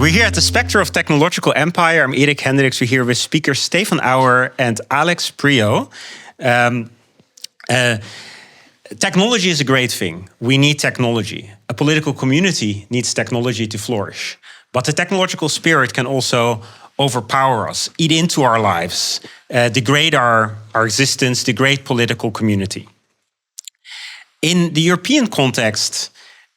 We're here at the Specter of Technological Empire. I'm Erik Hendricks. We're here with speakers STEFAN Aueer and Alex Prio. Technology is a great thing. We need technology. A political community needs technology to flourish. But the technological spirit can also overpower us, eat into our lives, degrade our existence, degrade political community. In the European context,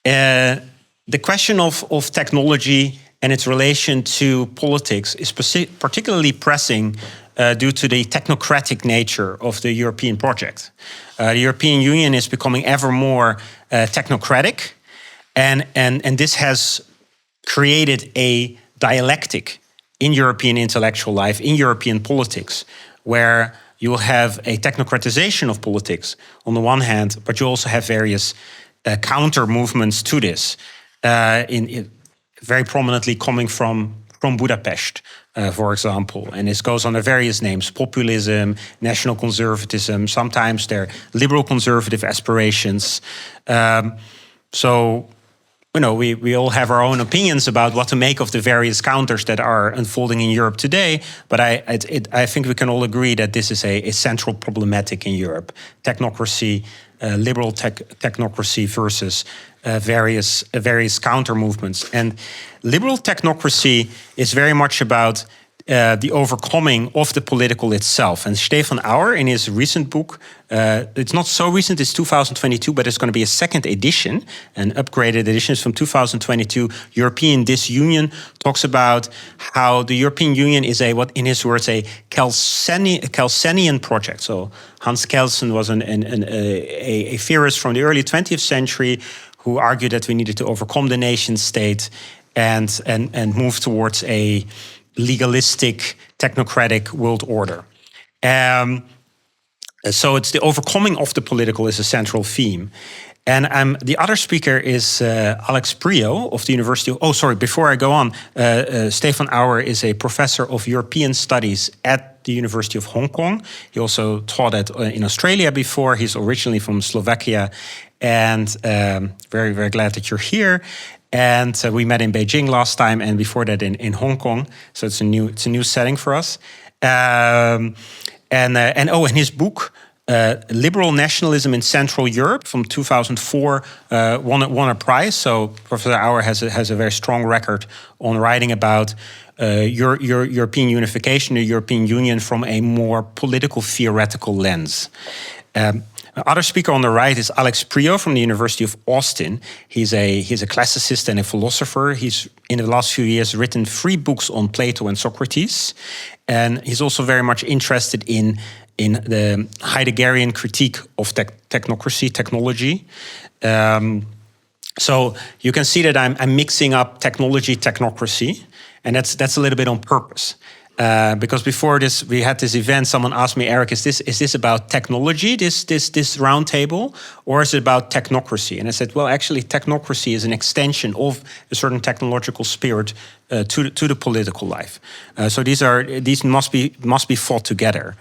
the question of technology and its relation to politics is particularly pressing due to the technocratic nature of the European project. The European Union is becoming ever more technocratic, and this has created a dialectic in European intellectual life, in European politics, where you will have a technocratization of politics on the one hand, but you also have various counter movements to this, very prominently coming from Budapest, for example. And this goes under various names: populism, national conservatism, sometimes they're liberal conservative aspirations. We all have our own opinions about what to make of the various counters that are unfolding in Europe today. But I think we can all agree that this is a central problematic in Europe. Technocracy, liberal technocracy versus various counter movements. And liberal technocracy is very much about the overcoming of the political itself. And Stefan Auer, in his recent book, it's not so recent, it's 2022, but it's going to be a second edition, an upgraded edition. It's from 2022. European Disunion talks about how the European Union is in his words, a Kelsenian project. So Hans Kelsen was a theorist from the early 20th century who argued that we needed to overcome the nation state and move towards a legalistic, technocratic world order. So it's the overcoming of the political is a central theme. And the other speaker is Alex Prio of the University of... before I go on, Stefan Auer is a professor of European Studies at the University of Hong Kong. He also taught in Australia before. He's originally from Slovakia. And very, very glad that you're here. And we met in Beijing last time, and before that in Hong Kong. So it's a new setting for us. And his book, Liberal Nationalism in Central Europe, from 2004, won a prize. So Professor Auer has a very strong record on writing about European unification, the European Union, from a more political theoretical lens. Other speaker on the right is Alex Prio from the University of Austin. He's a classicist and a philosopher. He's, in the last few years, written 3 books on Plato and Socrates. And he's also very much interested in the Heideggerian critique of technocracy, technology. So you can see that I'm mixing up technology, technocracy, and that's a little bit on purpose. Because before this, we had this event. Someone asked me, Eric, is this about technology, this roundtable, or is it about technocracy? And I said, well, actually, technocracy is an extension of a certain technological spirit to the political life. So these must be fought together.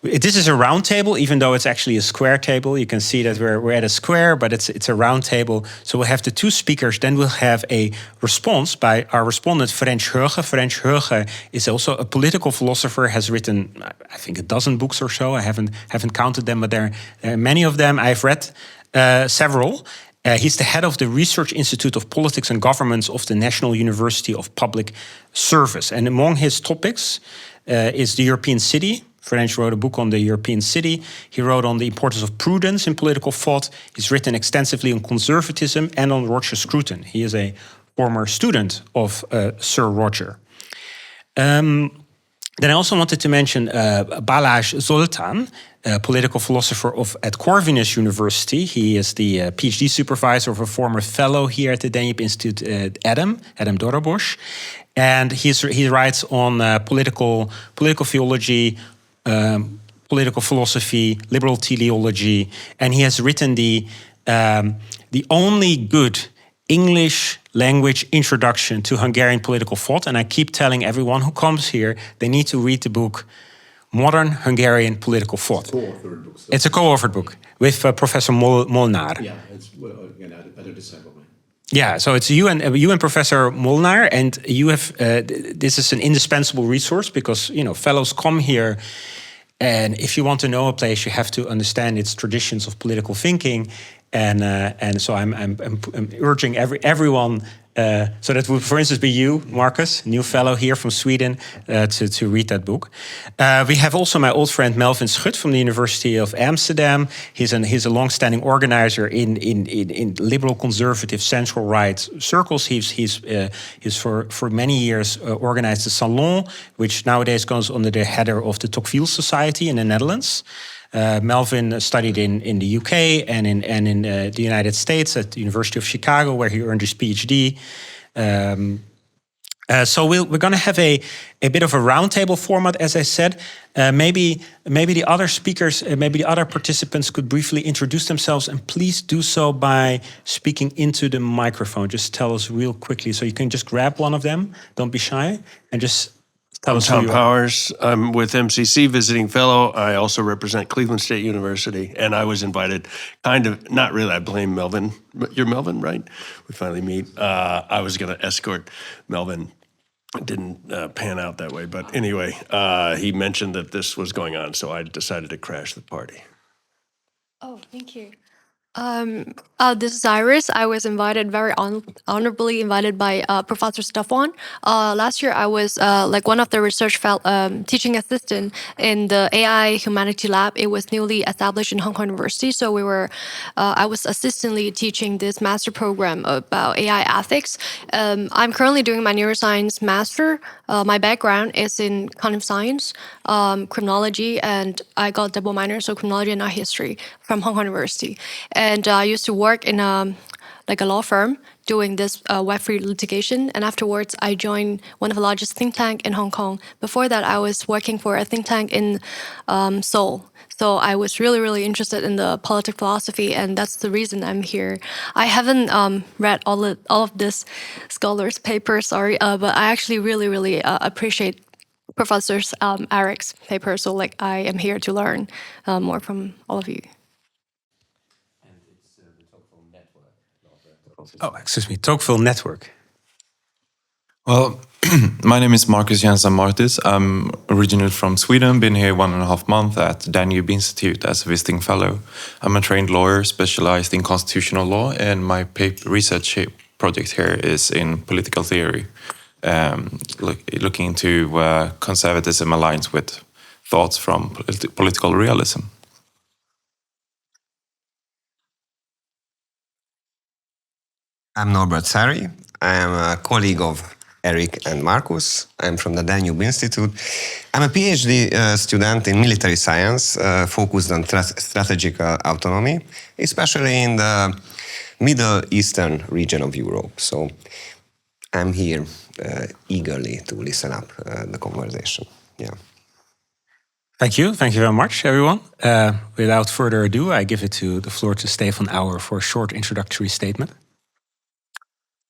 This is a round table, even though it's actually a square table. You can see that we're at a square, but it's a round table. So we'll have the 2 speakers. Then we'll have a response by our respondent, Ferenc Höge. Ferenc Höge is also a political philosopher, has written, I think, a dozen books or so. I haven't counted them, but there are many of them. I've read several. He's the head of the Research Institute of Politics and Governments of the National University of Public Service. And among his topics is the European city. Ferenc wrote a book on the European city. He wrote on the importance of prudence in political thought. He's written extensively on conservatism and on Roger Scruton. He is a former student of Sir Roger. Then I also wanted to mention Balázs Zoltán, a political philosopher at Corvinus University. He is the PhD supervisor of a former fellow here at the Danube Institute, Adam Dorobos. And he writes on political theology, political philosophy, liberal teleology, and he has written the only good English language introduction to Hungarian political thought. And I keep telling everyone who comes here, they need to read the book Modern Hungarian Political Thought. It's a co-authored book with Professor Molnár. Yeah, it's at a December. Yeah, so it's you and Professor Molnar, and you have this is an indispensable resource because fellows come here, and if you want to know a place, you have to understand its traditions of political thinking, and so I'm urging everyone. So that would, for instance, be you, Marcus, new fellow here from Sweden, to read that book. We have also my old friend Melvin Schut from the University of Amsterdam. He's a long-standing organizer in liberal, conservative, central right circles. He's for many years organized the Salon, which nowadays goes under the header of the Tocqueville Society in the Netherlands. Melvin studied in the UK and in the United States at the University of Chicago, where he earned his PhD. So we're going to have a bit of a roundtable format, as I said. Maybe the other speakers, maybe the other participants could briefly introduce themselves, and please do so by speaking into the microphone. Just tell us real quickly, so you can just grab one of them. Don't be shy, and just tell us who you are. Tom Powers. I'm with MCC, visiting fellow. I also represent Cleveland State University, and I was invited, not really, I blame Melvin. You're Melvin, right? We finally meet. I was going to escort Melvin. It didn't pan out that way, but anyway, he mentioned that this was going on, so I decided to crash the party. Oh, thank you. This is Iris. I was invited, very honorably invited by Professor Stefan. Last year, I was one of the research teaching assistant in the AI Humanity Lab. It was newly established in Hong Kong University. So I was assistantly teaching this master program about AI ethics. I'm currently doing my neuroscience master. My background is in cognitive science, criminology, and I got double minor, so criminology and art history from Hong Kong University. And I used to work in a law firm doing this web-free litigation. And afterwards, I joined one of the largest think tanks in Hong Kong. Before that, I was working for a think tank in Seoul. So I was really, really interested in the political philosophy, and that's the reason I'm here. I haven't read all of this scholars' papers, sorry, but I actually really, really appreciate Professor Auer's paper. So I am here to learn more from all of you. Oh, excuse me, Tocqueville Network. Well, my name is Marcus Jensen Martis. I'm originally from Sweden, been here 1.5 months at Danube Institute as a visiting fellow. I'm a trained lawyer specialized in constitutional law, and my research project here is in political theory, looking into conservatism aligns with thoughts from political realism. I'm Norbert Sari. I am a colleague of Eric and Marcus. I'm from the Danube Institute. I'm a PhD student in military science, focused on strategic autonomy, especially in the Middle Eastern region of Europe. So I'm here eagerly to listen up the conversation. Yeah. Thank you very much, everyone. Without further ado, I give the floor to Stefan Auer for a short introductory statement.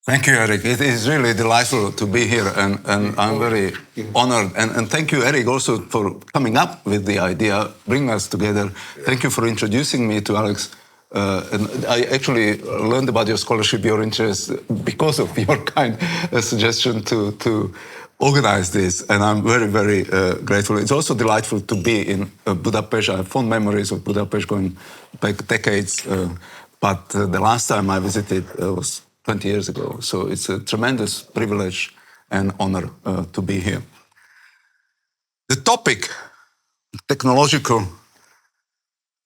Thank you, Eric. It is really delightful to be here, and I'm very honored. And thank you, Eric, also for coming up with the idea, bringing us together. Thank you for introducing me to Alex. And I actually learned about your scholarship, your interest, because of your kind suggestion to organize this. And I'm very, very grateful. It's also delightful to be in Budapest. I have fond memories of Budapest going back decades. But the last time I visited was 20 years ago. So it's a tremendous privilege and honor to be here. The topic, technological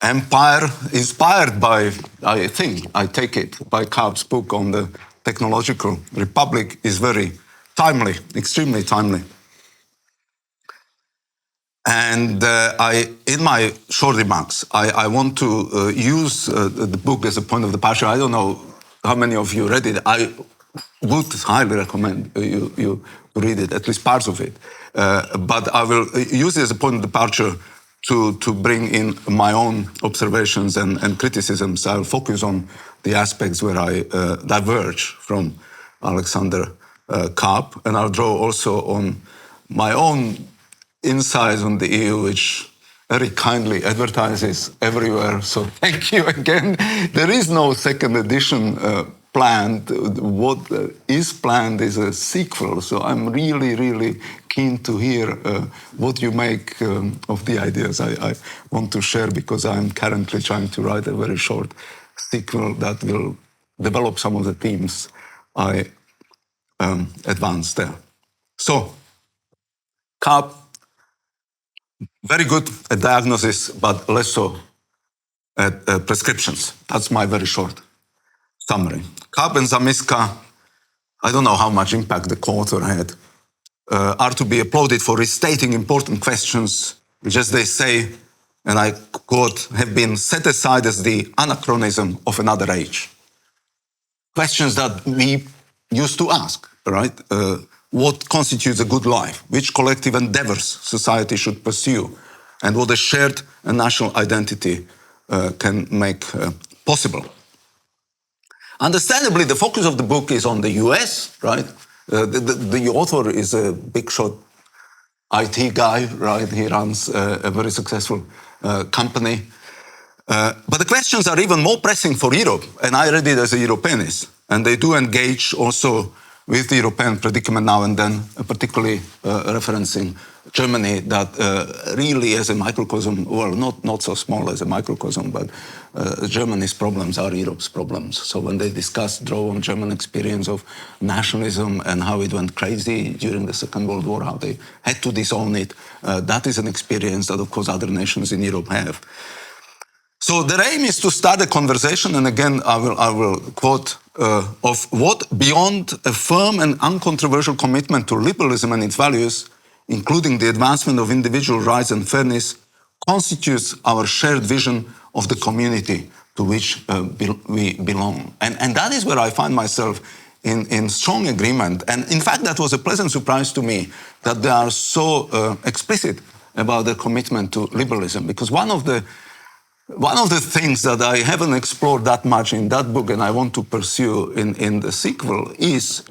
empire, inspired by, I take it, by Karp's book on the technological republic, is very timely, extremely timely. And in my short remarks, I want to use the book as a point of departure. I don't know how many of you read it. I would highly recommend you read it, at least parts of it. But I will use it as a point of departure to bring in my own observations and criticisms. I'll focus on the aspects where I diverge from Alexander Karp, and I'll draw also on my own insights on the EU, which very kindly advertises everywhere. So thank you again. There is no second edition planned. What is planned is a sequel. So I'm really, really keen to hear what you make of the ideas I want to share, because I'm currently trying to write a very short sequel that will develop some of the themes I advanced there. So, CAP, very good at diagnosis, but less so at prescriptions. That's my very short summary. CAP and Zamiska, I don't know how much impact the co-author had, are to be applauded for restating important questions, which, as they say, and I quote, have been set aside as the anachronism of another age. Questions that we used to ask, right? What constitutes a good life? Which collective endeavors society should pursue? And what a shared and national identity can make possible. Understandably, the focus of the book is on the US, right? The author is a big shot IT guy, right? He runs a very successful company. But the questions are even more pressing for Europe, and I read it as a Europeanist. And they do engage also with the European predicament now and then, particularly referencing Germany, that really as a microcosm, well, not so small as a microcosm, but Germany's problems are Europe's problems. So when they draw on German experience of nationalism and how it went crazy during the Second World War, how they had to disown it, that is an experience that, of course, other nations in Europe have. So their aim is to start a conversation, and again, I will quote, of what, beyond a firm and uncontroversial commitment to liberalism and its values, including the advancement of individual rights and fairness, constitutes our shared vision of the community to which we belong. And that is where I find myself in strong agreement. And in fact, that was a pleasant surprise to me that they are so explicit about their commitment to liberalism, because one of the things that I haven't explored that much in that book and I want to pursue in the sequel is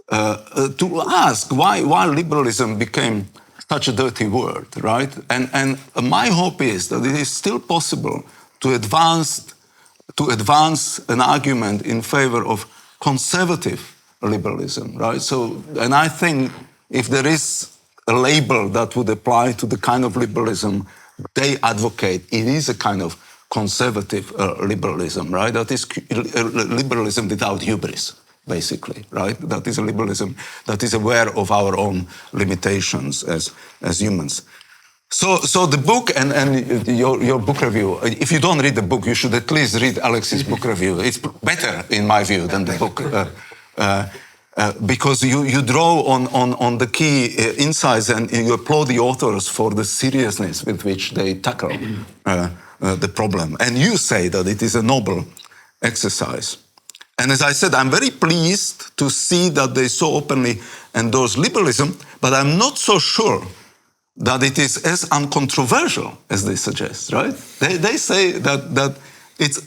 to ask why liberalism became such a dirty word, right? And my hope is that it is still possible to advance an argument in favor of conservative liberalism, right? So, and I think if there is a label that would apply to the kind of liberalism they advocate, it is a kind of conservative liberalism, right? That is liberalism without hubris, basically, right? That is a liberalism that is aware of our own limitations as humans. So the book and your book review, if you don't read the book, you should at least read Alex's book review. It's better, in my view, than the book. Because you draw on the key insights and you applaud the authors for the seriousness with which they tackle the problem. And you say that it is a noble exercise. And as I said, I'm very pleased to see that they so openly endorse liberalism, but I'm not so sure that it is as uncontroversial as they suggest, right? They say that it's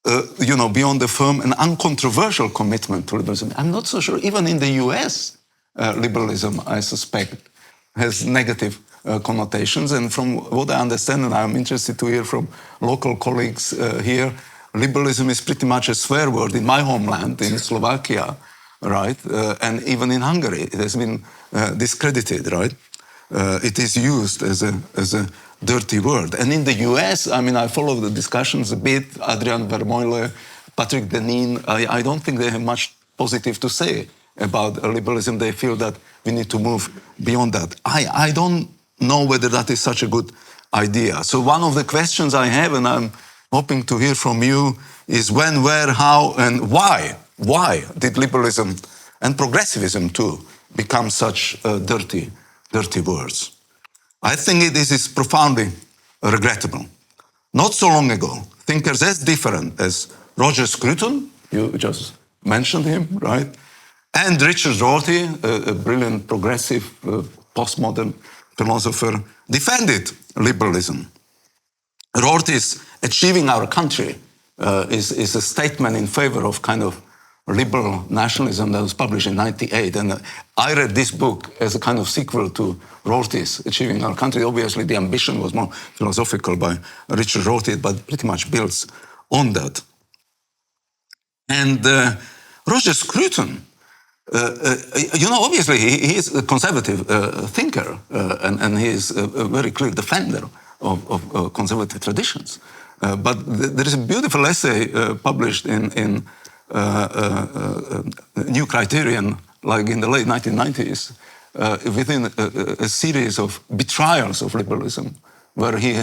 beyond the firm and uncontroversial commitment to liberalism. I'm not so sure. Even in the US, liberalism, I suspect, has negative connotations. And from what I understand, and I'm interested to hear from local colleagues here, liberalism is pretty much a swear word in my homeland, in Slovakia, right? And even in Hungary, it has been discredited, right? It is used as a dirty word. And in the US, I mean, I follow the discussions a bit, Adrian Vermeulen, Patrick Deneen, I don't think they have much positive to say about liberalism. They feel that we need to move beyond that. I don't know whether that is such a good idea. So one of the questions I have, and I'm hoping to hear from you, is when, where, how, and why? Why did liberalism and progressivism too become such dirty words? I think this is profoundly regrettable. Not so long ago, thinkers as different as Roger Scruton, you just mentioned him, right? And Richard Rorty, a brilliant progressive postmodern philosopher, defended liberalism. Rorty's Achieving Our Country is a statement in favor of kind of liberal nationalism that was published in 1998. And I read this book as a kind of sequel to Rorty's Achieving Our Country. Obviously, the ambition was more philosophical by Richard Rorty, but pretty much builds on that. And Roger Scruton, obviously he is a conservative thinker, and he is a very clear defender of conservative traditions. But there is a beautiful essay published in New Criterion, like in the late 1990s, within a series of betrayals of liberalism, where he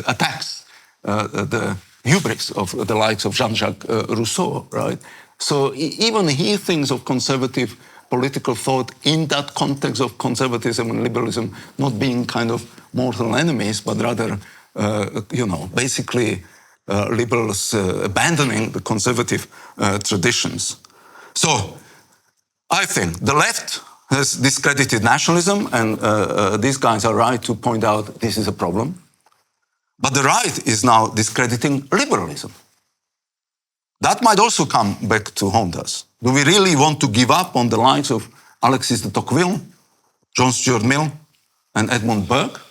attacks the hubris of the likes of Jean-Jacques Rousseau, right? So even he thinks of conservative political thought in that context of conservatism and liberalism not being kind of mortal enemies, but rather, basically liberals abandoning the conservative traditions. So I think the left has discredited nationalism, and these guys are right to point out this is a problem. But the right is now discrediting liberalism. That might also come back to haunt us. Do we really want to give up on the likes of Alexis de Tocqueville, John Stuart Mill, and Edmund Burke?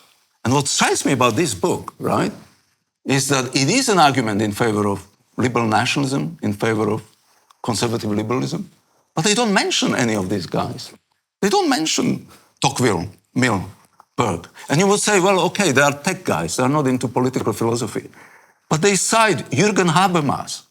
And what strikes me about this book, right, is that it is an argument in favor of liberal nationalism, in favor of conservative liberalism, but they don't mention any of these guys. They don't mention Tocqueville, Mill, Burke. And you would say, well, okay, they are tech guys, they are not into political philosophy. But they cite Jürgen Habermas.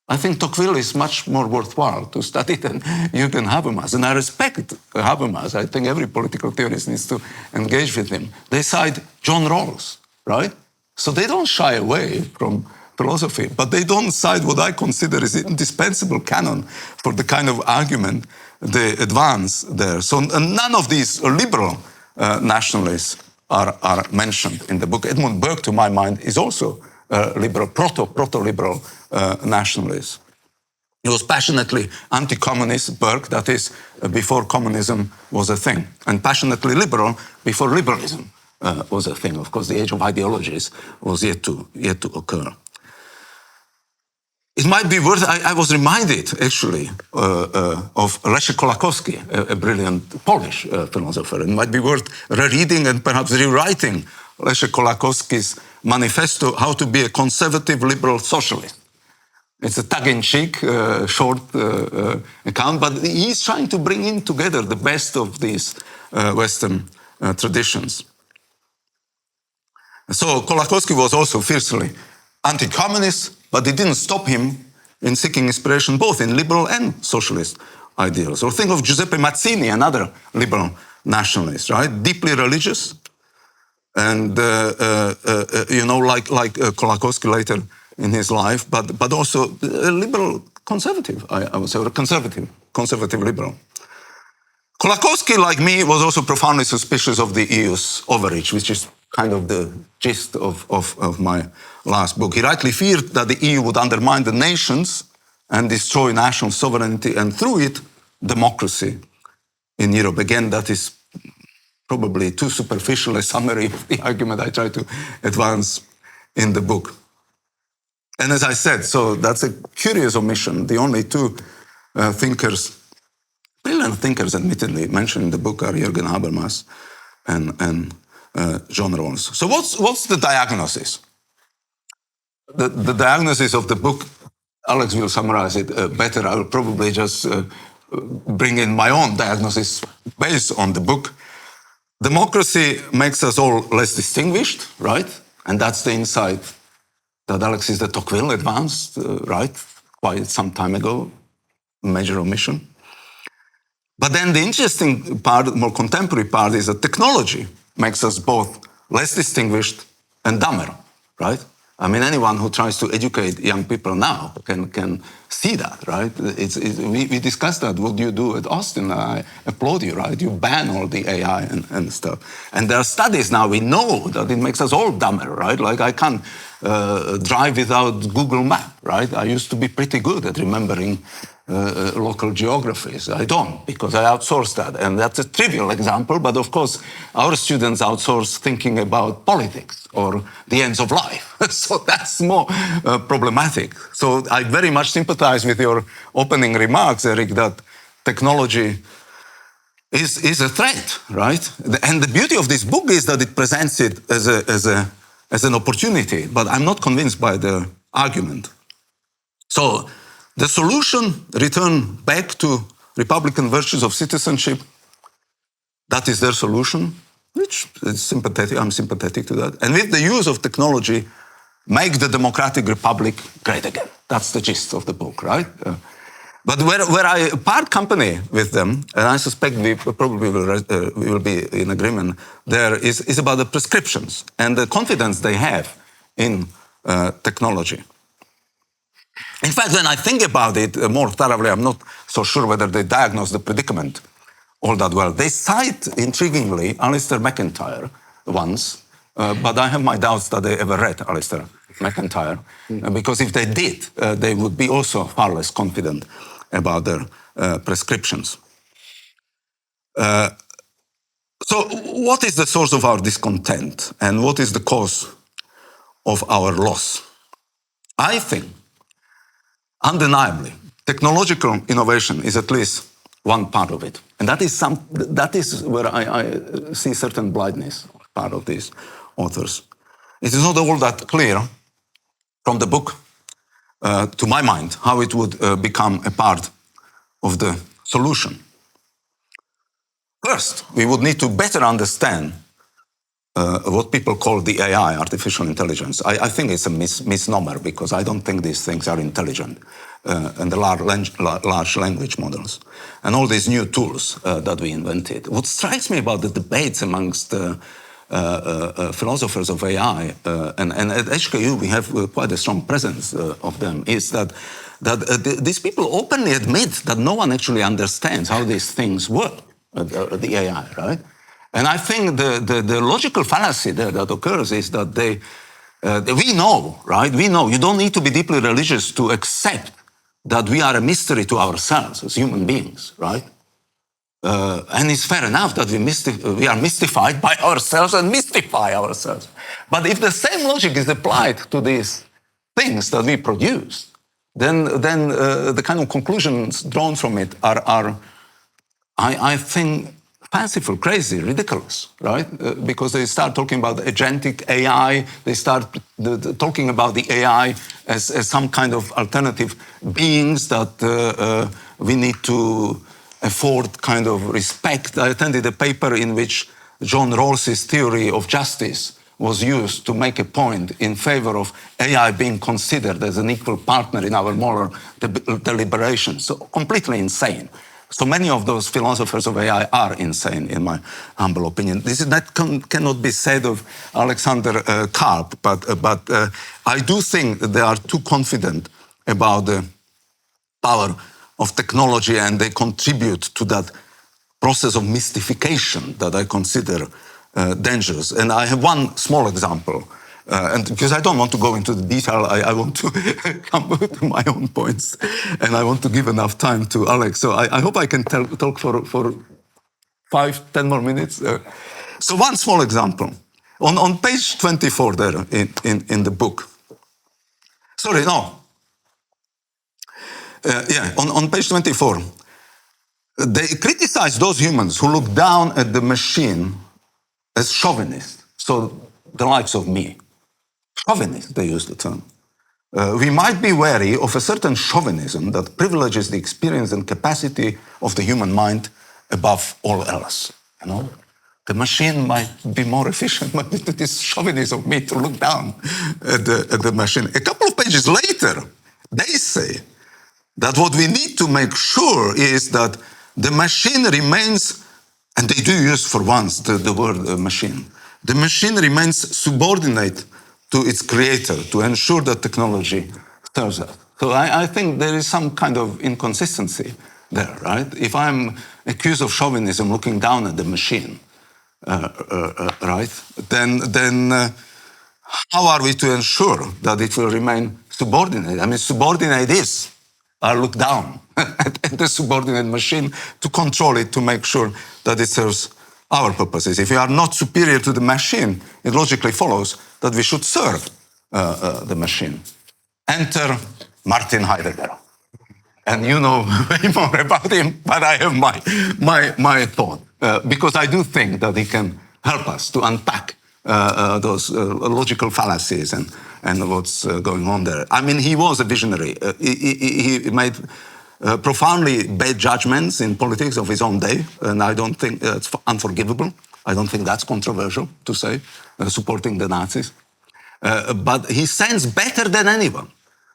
I think Tocqueville is much more worthwhile to study than Jürgen Habermas. And I respect Habermas. I think every political theorist needs to engage with him. They cite John Rawls, right? So they don't shy away from philosophy, but they don't cite what I consider is indispensable canon for the kind of argument they advance there. So none of these liberal nationalists are mentioned in the book. Edmund Burke, to my mind, is also liberal, proto-liberal nationalist. He was passionately anti-communist, Burke, that is, before communism was a thing, and passionately liberal before liberalism was a thing. Of course, the age of ideologies was yet to occur. It might be worth, I was reminded, actually, of Leszek Kolakowski, a brilliant Polish philosopher. It might be worth rereading and perhaps rewriting Leszek Kolakowski's manifesto, How to be a Conservative Liberal Socialist. It's a tongue-in-cheek, short account, but he's trying to bring in together the best of these Western traditions. So Kolakowski was also fiercely anti-communist, but it didn't stop him in seeking inspiration both in liberal and socialist ideals. Or think of Giuseppe Mazzini, another liberal nationalist, right? Deeply religious, and like Kolakowski later in his life, but also a liberal conservative, I would say, or a conservative liberal. Kolakowski, like me, was also profoundly suspicious of the EU's overreach, which is kind of the gist of my last book. He rightly feared that the EU would undermine the nations and destroy national sovereignty, and through it, democracy in Europe. Again, that is probably too superficial a summary of the argument I try to advance in the book. And as I said, so that's a curious omission. The only two thinkers, brilliant thinkers admittedly, mentioned in the book are Jürgen Habermas and John Rawls. So what's the diagnosis? The diagnosis of the book, Alex will summarize it better. I will probably just bring in my own diagnosis based on the book. Democracy makes us all less distinguished, right? And that's the insight that Alexis de Tocqueville advanced, right, quite some time ago, major omission. But then the interesting part, the more contemporary part, is that technology makes us both less distinguished and dumber, right? I mean, anyone who tries to educate young people now can see that, right? We discussed that. What do you do at Austin? I applaud you, right? You ban all the AI and stuff. And there are studies now. We know that it makes us all dumber, right? Like I can't drive without Google Map, right? I used to be pretty good at remembering local geographies. I don't, because I outsourced that. And that's a trivial example, but of course, our students outsource thinking about politics or the ends of life. So that's more problematic. So I very much sympathize with your opening remarks, Eric, that technology is a threat, right? And the beauty of this book is that it presents it as an opportunity, but I'm not convinced by the argument. So The solution, return back to Republican virtues of citizenship. That is their solution, which is sympathetic. I'm sympathetic to that. And with the use of technology, make the democratic republic great again. That's the gist of the book, right? But where I part company with them, and I suspect we probably will be in agreement there, is about the prescriptions and the confidence they have in technology. In fact, when I think about it more thoroughly, I'm not so sure whether they diagnose the predicament all that well. They cite, intriguingly, Alistair McIntyre once, but I have my doubts that they ever read Alistair McIntyre, because if they did, they would be also far less confident about their prescriptions. So what is the source of our discontent, and what is the cause of our loss? I think, undeniably, technological innovation is at least one part of it. And that is where I see certain blindness, part of these authors. It is not all that clear from the book, to my mind, how it would become a part of the solution. First, we would need to better understand what people call the AI, artificial intelligence. I think it's a misnomer, because I don't think these things are intelligent. And the large language models and all these new tools that we invented. What strikes me about the debates amongst philosophers of AI, and at HKU we have quite a strong presence of them, is that these people openly admit that no one actually understands how these things work, the AI, right? And I think the logical fallacy there that occurs is that we know, right? We know. You don't need to be deeply religious to accept that we are a mystery to ourselves as human beings, right? And it's fair enough that we are mystified by ourselves and mystify ourselves. But if the same logic is applied to these things that we produce, then the kind of conclusions drawn from it are I think, fanciful, crazy, ridiculous, right? Because they start talking about agentic AI, they start talking about the AI as some kind of alternative beings that we need to afford kind of respect. I attended a paper in which John Rawls's theory of justice was used to make a point in favor of AI being considered as an equal partner in our moral deliberations. So completely insane. So many of those philosophers of AI are insane, in my humble opinion. That cannot be said of Alexander Karp, but I do think that they are too confident about the power of technology, and they contribute to that process of mystification that I consider dangerous. And I have one small example. And because I don't want to go into the detail, I want to come to my own points, and I want to give enough time to Alex. So I hope I can talk for 5-10 more minutes. So one small example. On page 24 there in the book. Sorry, no. On page 24, they criticize those humans who look down at the machine as chauvinists. So the likes of me. Chauvinist, they use the term. We might be wary of a certain chauvinism that privileges the experience and capacity of the human mind above all else. You know, the machine might be more efficient, but it is chauvinism of me to look down at the machine. A couple of pages later, they say that what we need to make sure is that the machine remains, and they do use for once the word machine. The machine remains subordinate to its creator, to ensure that technology serves us. So I think there is some kind of inconsistency there, right? If I'm accused of chauvinism looking down at the machine, right, then how are we to ensure that it will remain subordinate? I mean, subordinate is, I look down at the subordinate machine to control it, to make sure that it serves our purposes. If we are not superior to the machine, it logically follows that we should serve the machine. Enter Martin Heidegger. And you know way more about him, but I have my thought. Because I do think that he can help us to unpack those logical fallacies and and what's going on there. I mean, he was a visionary. He made profoundly bad judgments in politics of his own day, and I don't think it's unforgivable. I don't think that's controversial to say, supporting the Nazis. But he sensed better than anyone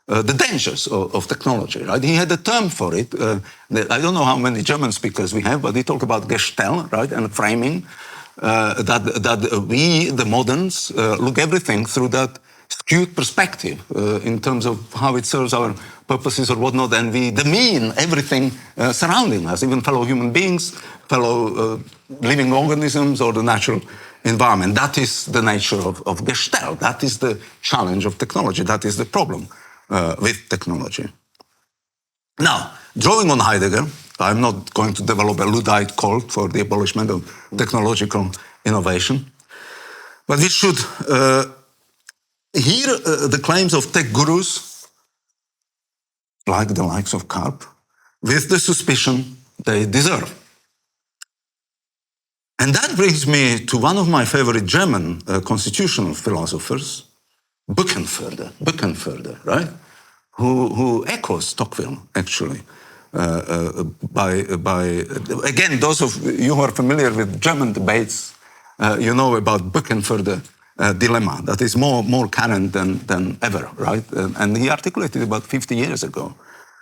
the dangers of technology, right? He had a term for it. I don't know how many German speakers we have, but he talked about Gestell, right, and framing, that we, the moderns, look everything through that skewed perspective in terms of how it serves our purposes or whatnot, and we demean everything surrounding us, even fellow human beings, fellow living organisms, or the natural environment. That is the nature of Gestalt. That is the challenge of technology. That is the problem with technology. Now, drawing on Heidegger, I'm not going to develop a Luddite cult for the abolishment of technological innovation, but we should hear the claims of tech gurus, like the likes of Karp, with the suspicion they deserve. And that brings me to one of my favorite German constitutional philosophers, Böckenförde, right? Who echoes Tocqueville, actually. Again, those of you who are familiar with German debates, you know about Böckenförde dilemma that is more current than ever, right? And he articulated about 50 years ago.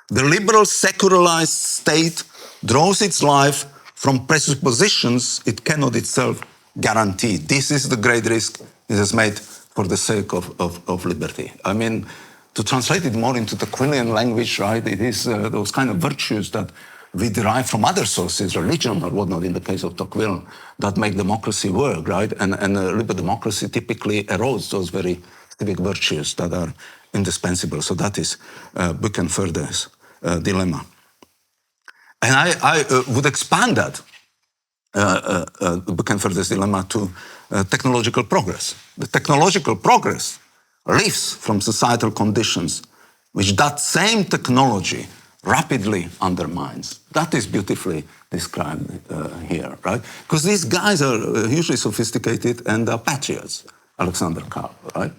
The liberal secularized state draws its life from presuppositions it cannot itself guarantee. This is the great risk it has made for the sake of liberty. I mean, to translate it more into Tocquevillian language, right, it is those kind of virtues that we derive from other sources, religion or whatnot, in the case of Tocqueville, that make democracy work, right? And liberal democracy typically erodes those very civic virtues that are indispensable. So that is Böckenförde's dilemma. And I would expand that, Böckenförde's dilemma, to technological progress. The technological progress lives from societal conditions which that same technology rapidly undermines. That is beautifully described here, right? Because these guys are hugely sophisticated and are patriots, Alexander Karp, right?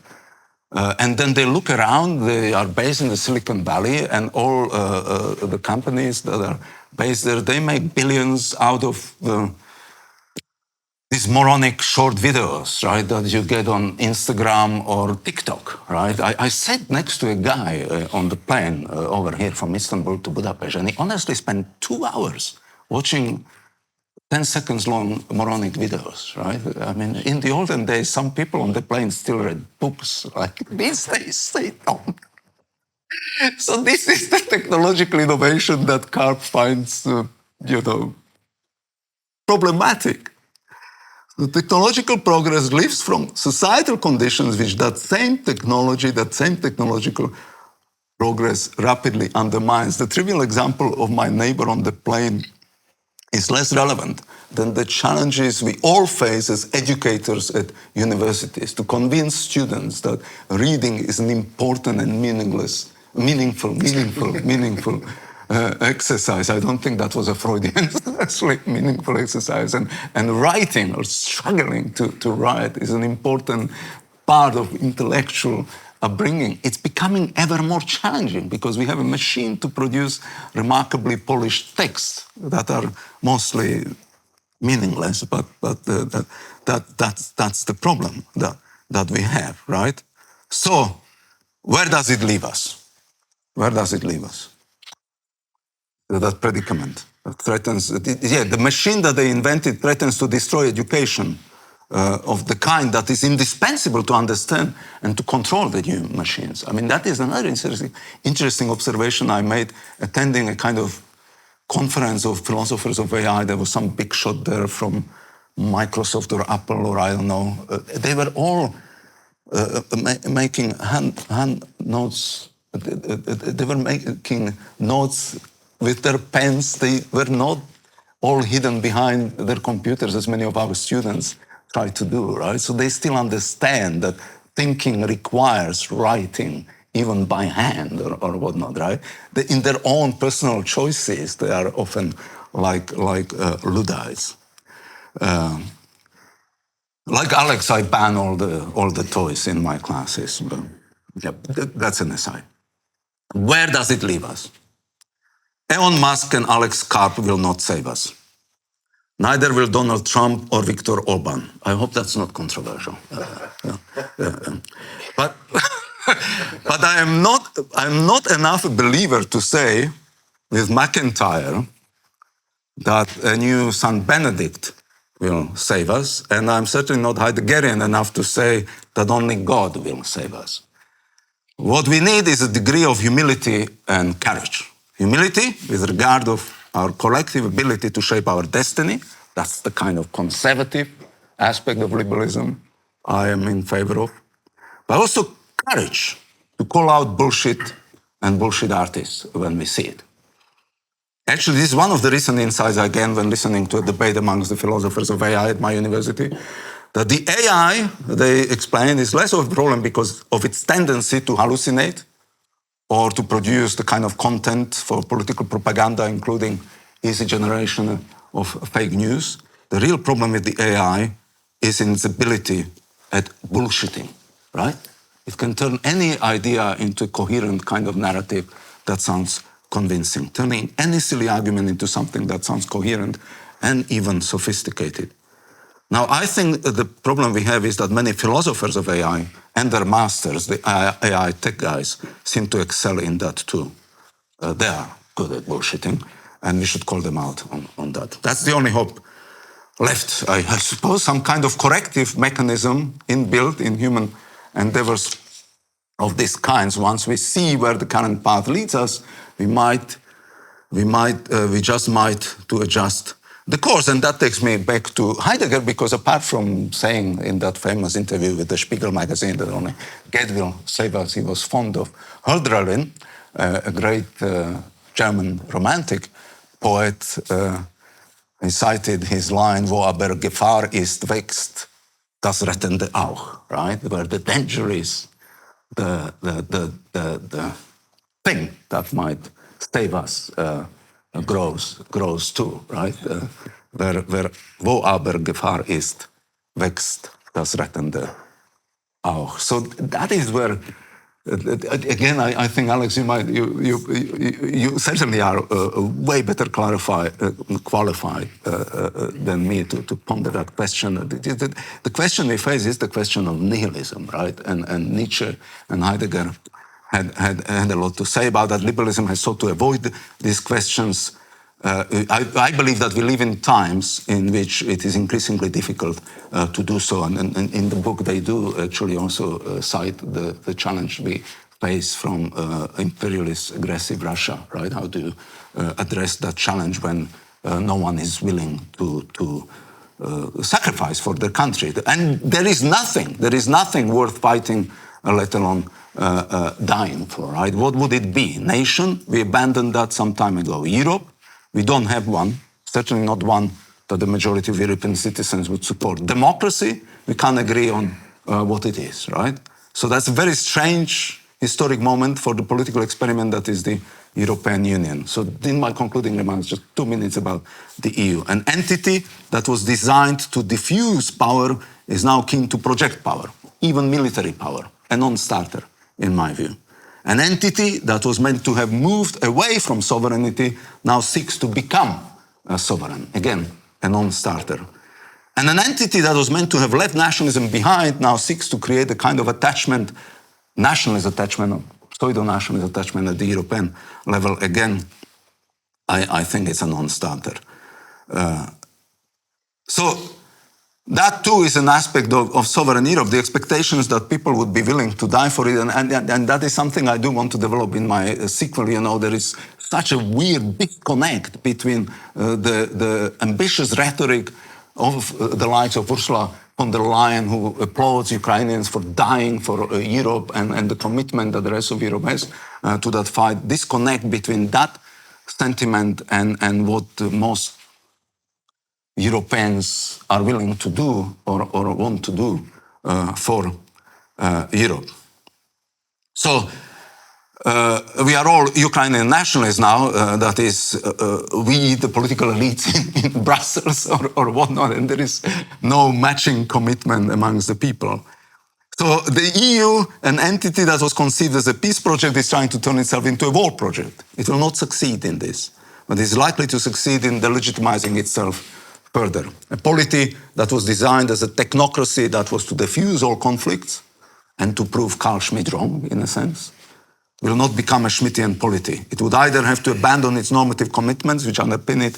And then they look around, they are based in the Silicon Valley, and all the companies that are based there, they make billions out of these moronic short videos, right, that you get on Instagram or TikTok, right? I sat next to a guy on the plane over here from Istanbul to Budapest, and he honestly spent 2 hours watching 10 seconds long moronic videos, right? I mean, in the olden days, some people on the plane still read books. Like these days, they don't. So this is the technological innovation that Karp finds, problematic. The technological progress lives from societal conditions which that same technological progress rapidly undermines. The trivial example of my neighbor on the plane is less relevant than the challenges we all face as educators at universities to convince students that reading is an important and meaningful exercise. I don't think that was a Freudian meaningful exercise. And writing or struggling to write is an important part of intellectual upbringing. It's becoming ever more challenging because we have a machine to produce remarkably polished texts that are mostly meaningless, but that's the problem that we have, right? So where does it leave us? Where does it leave us? That predicament that threatens, the machine that they invented threatens to destroy education of the kind that is indispensable to understand and to control the new machines. I mean, that is another interesting observation I made attending a kind of conference of philosophers of AI. There was some big shot there from Microsoft or Apple or I don't know. They were all making hand notes. They were making notes with their pens. They were not all hidden behind their computers as many of our students try to do, right? So they still understand that thinking requires writing even by hand or whatnot, right? In their own personal choices, they are often like Luddites. Like Alex, I ban all the toys in my classes. Yeah, that's an aside. Where does it leave us? Elon Musk and Alex Karp will not save us. Neither will Donald Trump or Viktor Orban. I hope that's not controversial. But but I'm not enough a believer to say with McIntyre that a new St. Benedict will save us, and I'm certainly not Heideggerian enough to say that only God will save us. What we need is a degree of humility and courage. Humility with regard of our collective ability to shape our destiny. That's the kind of conservative aspect of liberalism I am in favor of. But also courage to call out bullshit and bullshit artists when we see it. Actually, this is one of the recent insights I gained when listening to a debate amongst the philosophers of AI at my university, that the AI, they explain, is less of a problem because of its tendency to hallucinate or to produce the kind of content for political propaganda, including easy generation of fake news. The real problem with the AI is in its ability at bullshitting, right? It can turn any idea into a coherent kind of narrative that sounds convincing, turning any silly argument into something that sounds coherent and even sophisticated. Now, I think the problem we have is that many philosophers of AI and their masters, the AI tech guys, seem to excel in that too. They are good at bullshitting, and we should call them out on that. That's the only hope left, I suppose, some kind of corrective mechanism inbuilt in human endeavors of these kinds. Once we see where the current path leads us, we just might to adjust the course. And that takes me back to Heidegger, because apart from saying in that famous interview with the Spiegel magazine that only God will save us, he was fond of Hölderlin, a great German romantic poet. He cited his line, wo aber Gefahr ist, wächst das Rettende auch, right? Where the danger is, the thing that might save us grows too, right? Where wo aber Gefahr ist, wächst das Rettende auch. So that is where, again, I think, Alex, you certainly are way better qualified than me to ponder that question. The question we face is the question of nihilism, right? And Nietzsche and Heidegger had a lot to say about that. Liberalism has sought to avoid these questions. I believe that we live in times in which it is increasingly difficult to do so. And in the book, they do actually also cite the challenge we face from imperialist, aggressive Russia, right? How to address that challenge when no one is willing to sacrifice for their country. And there is nothing worth fighting, let alone dying for, right? What would it be? Nation? We abandoned that some time ago. Europe? We don't have one, certainly not one that the majority of European citizens would support. Democracy? We can't agree on what it is, right? So that's a very strange historic moment for the political experiment that is the European Union. So in my concluding remarks, just 2 minutes about the EU. An entity that was designed to diffuse power is now keen to project power, even military power, a non-starter, in my view. An entity that was meant to have moved away from sovereignty now seeks to become a sovereign, again, a non-starter. And an entity that was meant to have left nationalism behind now seeks to create a kind of attachment, nationalist attachment, pseudo-nationalist attachment at the European level. Again, I think it's a non-starter. So that too is an aspect of sovereign Europe, the expectations that people would be willing to die for it. And that is something I do want to develop in my sequel. You know, there is such a weird disconnect between the ambitious rhetoric of the likes of Ursula von der Leyen, who applauds Ukrainians for dying for Europe, and the commitment that the rest of Europe has to that fight. Disconnect between that sentiment and what most Europeans are willing to do or want to do for Europe. So we are all Ukrainian nationalists now, that is, we, the political elites in Brussels or whatnot, and there is no matching commitment amongst the people. So the EU, an entity that was conceived as a peace project, is trying to turn itself into a war project. It will not succeed in this, but is likely to succeed in delegitimizing itself further. A polity that was designed as a technocracy that was to diffuse all conflicts and to prove Carl Schmitt wrong, in a sense, will not become a Schmittian polity. It would either have to abandon its normative commitments, which underpin it,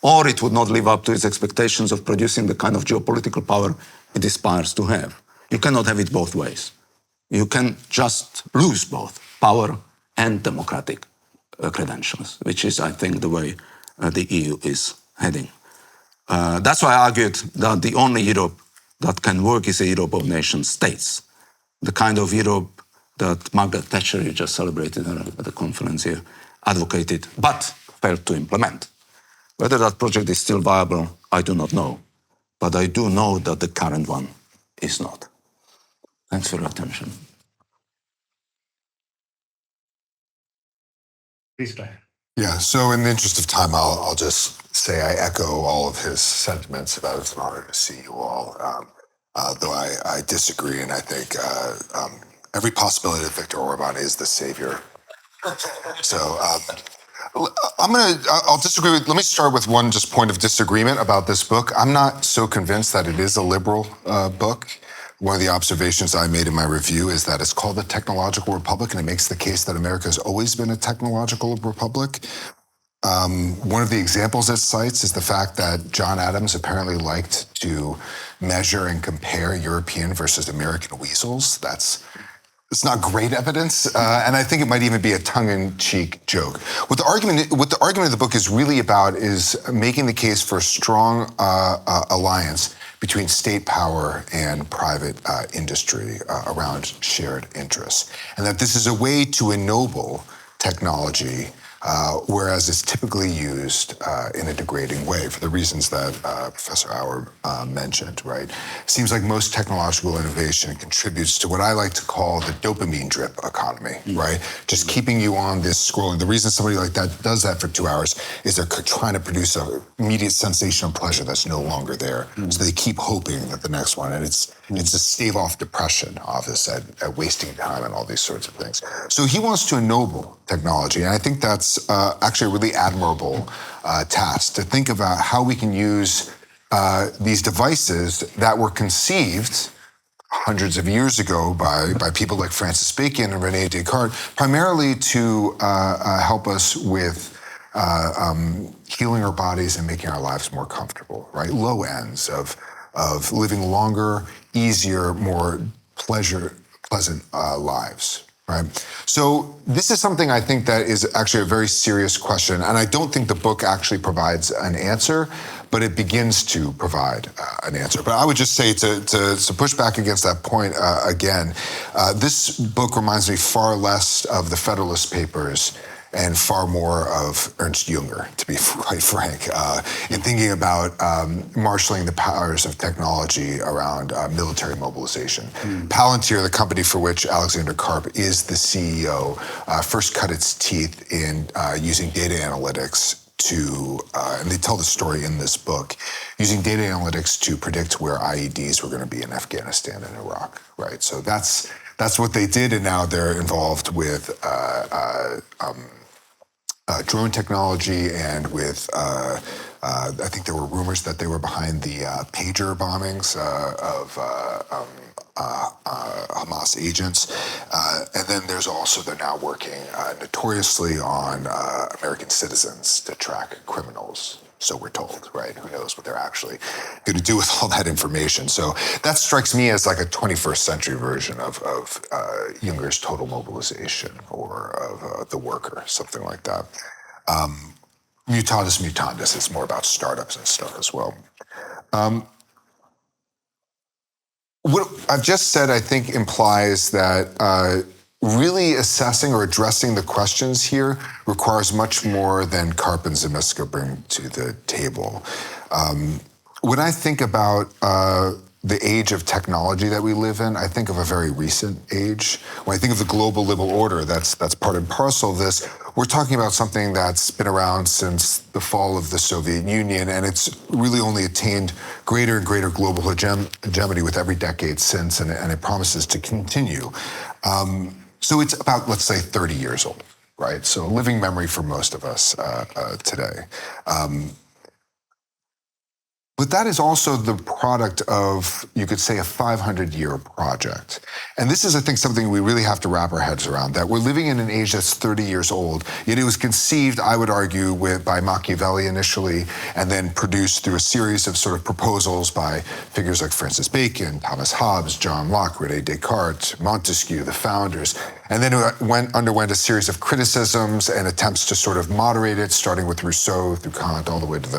or it would not live up to its expectations of producing the kind of geopolitical power it aspires to have. You cannot have it both ways. You can just lose both power and democratic credentials, which is, I think, the way the EU is heading. That's why I argued that the only Europe that can work is a Europe of nation states, the kind of Europe that Margaret Thatcher, you just celebrated her at the conference here, advocated, but failed to implement. Whether that project is still viable, I do not know. But I do know that the current one is not. Thanks for your attention. Please, Claire. Yeah, so in the interest of time, I'll just say I echo all of his sentiments about it's an honor to see you all, though I disagree, and I think every possibility that Viktor Orban is the savior. So I'll disagree with, let me start with one just point of disagreement about this book. I'm not so convinced that it is a liberal book. One of the observations I made in my review is that it's called the Technological Republic, and it makes the case that America has always been a technological republic. One of the examples it cites is the fact that John Adams apparently liked to measure and compare European versus American weasels. It's not great evidence, and I think it might even be a tongue-in-cheek joke. What the argument of the book is really about is making the case for a strong alliance between state power and private industry around shared interests, and that this is a way to ennoble technology, whereas it's typically used in a degrading way for the reasons that Professor Auer mentioned, right? It seems like most technological innovation contributes to what I like to call the dopamine drip economy, right? Just keeping you on this scrolling. The reason somebody like that does that for 2 hours is they're trying to produce an immediate sensation of pleasure that's no longer there. So they keep hoping that the next one, and it's a stave off depression, office at wasting time and all these sorts of things. So he wants to ennoble technology, and I think that's actually a really admirable task, to think about how we can use these devices that were conceived hundreds of years ago by people like Francis Bacon and René Descartes, primarily to help us with healing our bodies and making our lives more comfortable, right? Low ends of living longer, easier, more pleasant lives. Right. So this is something I think that is actually a very serious question, and I don't think the book actually provides an answer, but it begins to provide an answer. But I would just say to push back against that point again, this book reminds me far less of the Federalist Papers and far more of Ernst Jünger, to be quite frank, in thinking about marshaling the powers of technology around military mobilization. Palantir, the company for which Alexander Karp is the CEO, first cut its teeth in using data analytics and they tell the story in this book, using data analytics to predict where IEDs were going to be in Afghanistan and Iraq, right? So that's what they did, and now they're involved with drone technology and with, I think there were rumors that they were behind the pager bombings of Hamas agents. And then there's also, they're now working notoriously on American citizens to track criminals. So we're told, right? Who knows what they're actually going to do with all that information? So that strikes me as like a 21st century version of Junger's total mobilization, or of the worker, something like that. Mutatis mutandis, it's more about startups and stuff as well. What I've just said, I think, implies that really assessing or addressing the questions here requires much more than Karp and Zimiska bring to the table. When I think about the age of technology that we live in, I think of a very recent age. When I think of the global liberal order, that's part and parcel of this. We're talking about something that's been around since the fall of the Soviet Union, and it's really only attained greater and greater global hegemony with every decade since, and it promises to continue. So it's about, let's say, 30 years old, right? So living memory for most of us today. But that is also the product of, you could say, a 500-year project. And this is, I think, something we really have to wrap our heads around, that we're living in an age that's 30 years old, yet it was conceived, I would argue, by Machiavelli initially, and then produced through a series of sort of proposals by figures like Francis Bacon, Thomas Hobbes, John Locke, René Descartes, Montesquieu, the founders. And then it underwent a series of criticisms and attempts to sort of moderate it, starting with Rousseau through Kant all the way to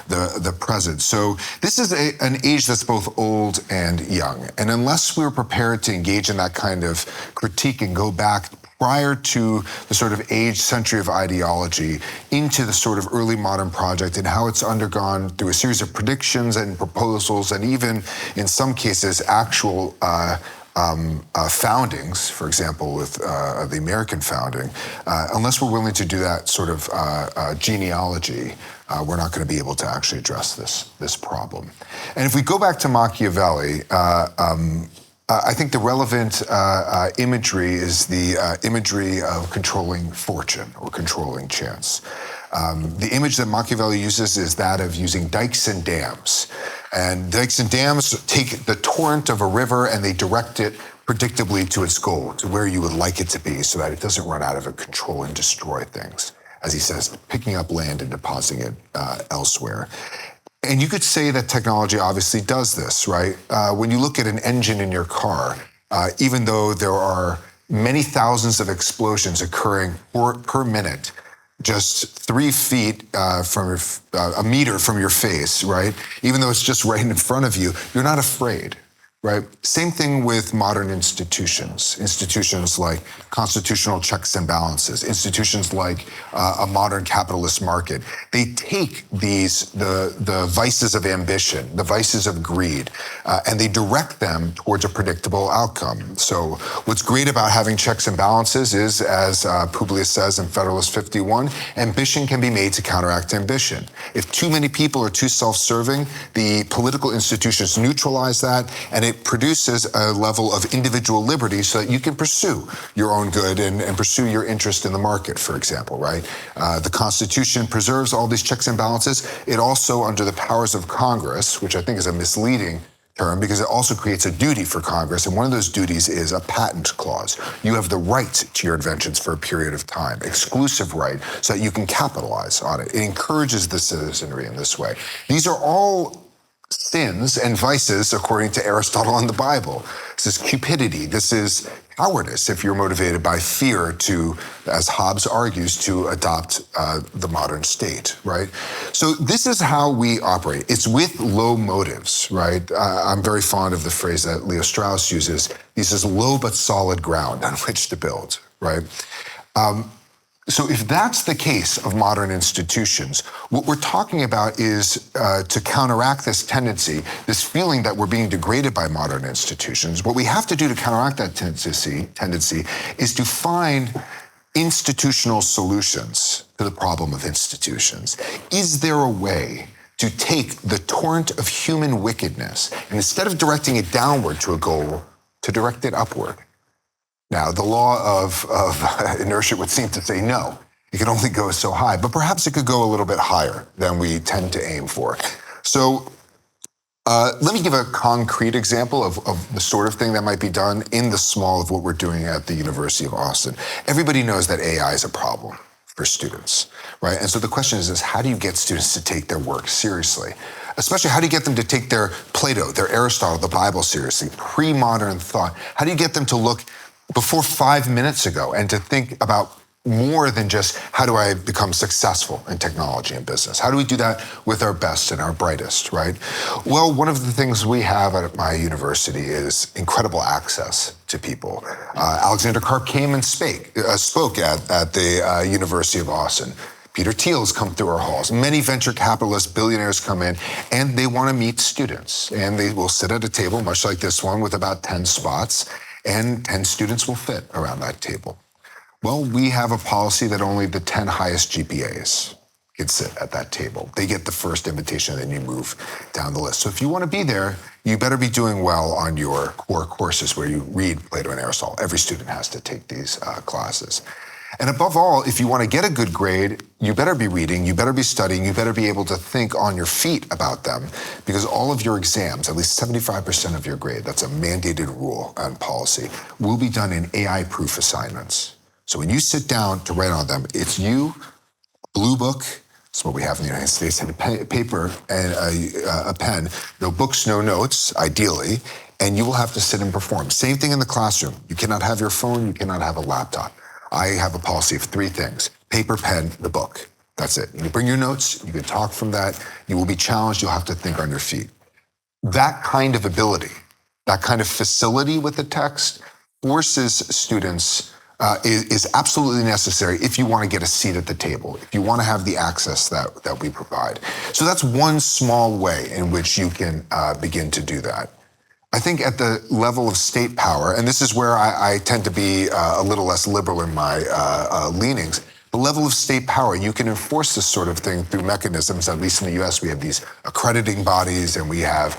the present. So this is an age that's both old and young. And unless we're prepared to engage in that kind of critique and go back prior to the sort of century of ideology into the sort of early modern project and how it's undergone through a series of predictions and proposals and even in some cases actual foundings, for example, with the American founding, unless we're willing to do that sort of genealogy, we're not going to be able to actually address this problem. And if we go back to Machiavelli, I think the relevant imagery is the imagery of controlling fortune or controlling chance. The image that Machiavelli uses is that of using dikes and dams. And dikes and dams take the torrent of a river and they direct it predictably to its goal, to where you would like it to be, so that it doesn't run out of control and destroy things. As he says, picking up land and depositing it elsewhere. And you could say that technology obviously does this, right? When you look at an engine in your car, even though there are many thousands of explosions occurring per minute, just 3 feet from a meter from your face, right? Even though it's just right in front of you, you're not afraid, right? Same thing with modern institutions. Institutions like constitutional checks and balances, institutions like a modern capitalist market. They take the vices of ambition, the vices of greed, and they direct them towards a predictable outcome. So what's great about having checks and balances is, as Publius says in Federalist 51, ambition can be made to counteract ambition. If too many people are too self-serving, the political institutions neutralize that, and it produces a level of individual liberty so that you can pursue your own good and pursue your interest in the market, for example, right? The Constitution preserves all these checks and balances. It also, under the powers of Congress, which I think is a misleading term because it also creates a duty for Congress, and one of those duties is a patent clause. You have the right to your inventions for a period of time, exclusive right, so that you can capitalize on it. It encourages the citizenry in this way. These are all sins and vices according to Aristotle and the Bible. This is cupidity. This is cowardice if you're motivated by fear to, as Hobbes argues, to adopt the modern state, right? So this is how we operate. It's with low motives, right? I'm very fond of the phrase that Leo Strauss uses. He says, low but solid ground on which to build, right? So if that's the case of modern institutions, what we're talking about is to counteract this tendency, this feeling that we're being degraded by modern institutions. What we have to do to counteract that tendency is to find institutional solutions to the problem of institutions. Is there a way to take the torrent of human wickedness and instead of directing it downward to a goal, to direct it upward? Now, the law of inertia would seem to say no. It can only go so high, but perhaps it could go a little bit higher than we tend to aim for. So let me give a concrete example of the sort of thing that might be done in the small of what we're doing at the University of Austin. Everybody knows that AI is a problem for students, right? And so the question is how do you get students to take their work seriously? Especially, how do you get them to take their Plato, their Aristotle, the Bible seriously, pre-modern thought? How do you get them to look before 5 minutes ago and to think about more than just how do I become successful in technology and business? How do we do that with our best and our brightest, right? Well, one of the things we have at my university is incredible access to people. Alexander Karp came and spoke at the University of Austin. Peter Thiel's come through our halls. Many venture capitalists, billionaires come in, and they want to meet students. And they will sit at a table, much like this one, with about 10 spots, and 10 students will fit around that table. Well, we have a policy that only the 10 highest GPAs can sit at that table. They get the first invitation, and then you move down the list. So if you want to be there, you better be doing well on your core courses where you read Plato and Aristotle. Every student has to take these classes. And above all, if you want to get a good grade, you better be reading, you better be studying, you better be able to think on your feet about them, because all of your exams, at least 75% of your grade, that's a mandated rule and policy, will be done in AI-proof assignments. So when you sit down to write on them, it's you, a blue book, that's what we have in the United States, and a paper and a pen, no books, no notes, ideally, and you will have to sit and perform. Same thing in the classroom. You cannot have your phone, you cannot have a laptop. I have a policy of 3 things: paper, pen, the book. That's it. You bring your notes, you can talk from that, you will be challenged, you'll have to think on your feet. That kind of ability, that kind of facility with the text forces students, is absolutely necessary if you want to get a seat at the table, if you want to have the access that we provide. So that's one small way in which you can begin to do that. I think at the level of state power, and this is where I tend to be a little less liberal in my leanings, the level of state power, you can enforce this sort of thing through mechanisms. At least in the US, we have these accrediting bodies, and we have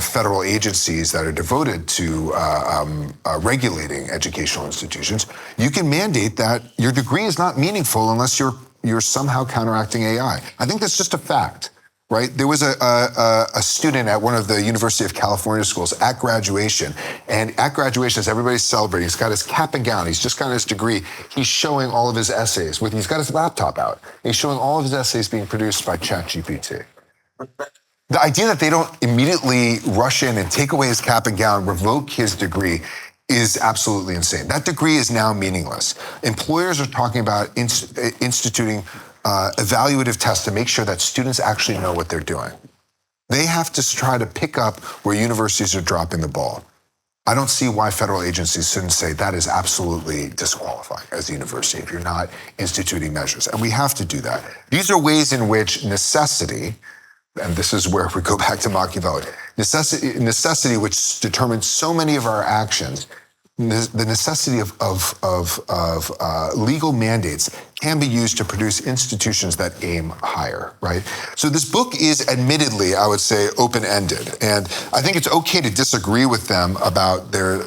federal agencies that are devoted to regulating educational institutions. You can mandate that your degree is not meaningful unless you're somehow counteracting AI. I think that's just a fact. Right? There was a student at one of the University of California schools at graduation, and at graduation, as everybody's celebrating, he's got his cap and gown, he's just got his degree, he's showing all of his essays, he's got his laptop out, he's showing all of his essays being produced by ChatGPT. The idea that they don't immediately rush in and take away his cap and gown, revoke his degree, is absolutely insane. That degree is now meaningless. Employers are talking about instituting evaluative tests to make sure that students actually know what they're doing. They have to try to pick up where universities are dropping the ball. I don't see why federal agencies shouldn't say that is absolutely disqualifying as a university if you're not instituting measures. And we have to do that. These are ways in which necessity, and this is where we go back to Machiavelli, necessity which determines so many of our actions, the necessity of legal mandates can be used to produce institutions that aim higher, right? So this book is admittedly, I would say, open-ended. And I think it's okay to disagree with them about their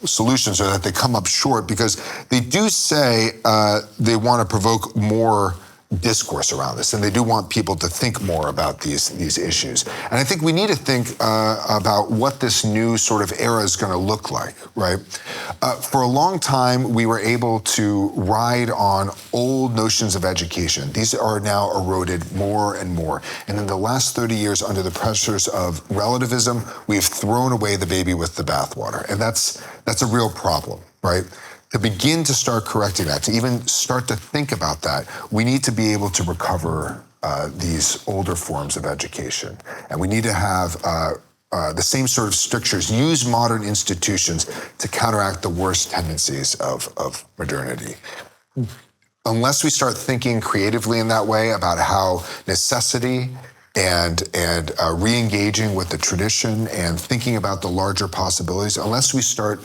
solutions or that they come up short, because they do say they want to provoke more discourse around this, and they do want people to think more about these issues. And I think we need to think about what this new sort of era is going to look like, right? For a long time, we were able to ride on old notions of education. These are now eroded more and more. And in the last 30 years, under the pressures of relativism, we've thrown away the baby with the bathwater. And that's a real problem, right? To begin to start correcting that, to even start to think about that, we need to be able to recover these older forms of education. And we need to have the same sort of strictures, use modern institutions to counteract the worst tendencies of modernity. Unless we start thinking creatively in that way about how necessity and re-engaging with the tradition and thinking about the larger possibilities, unless we start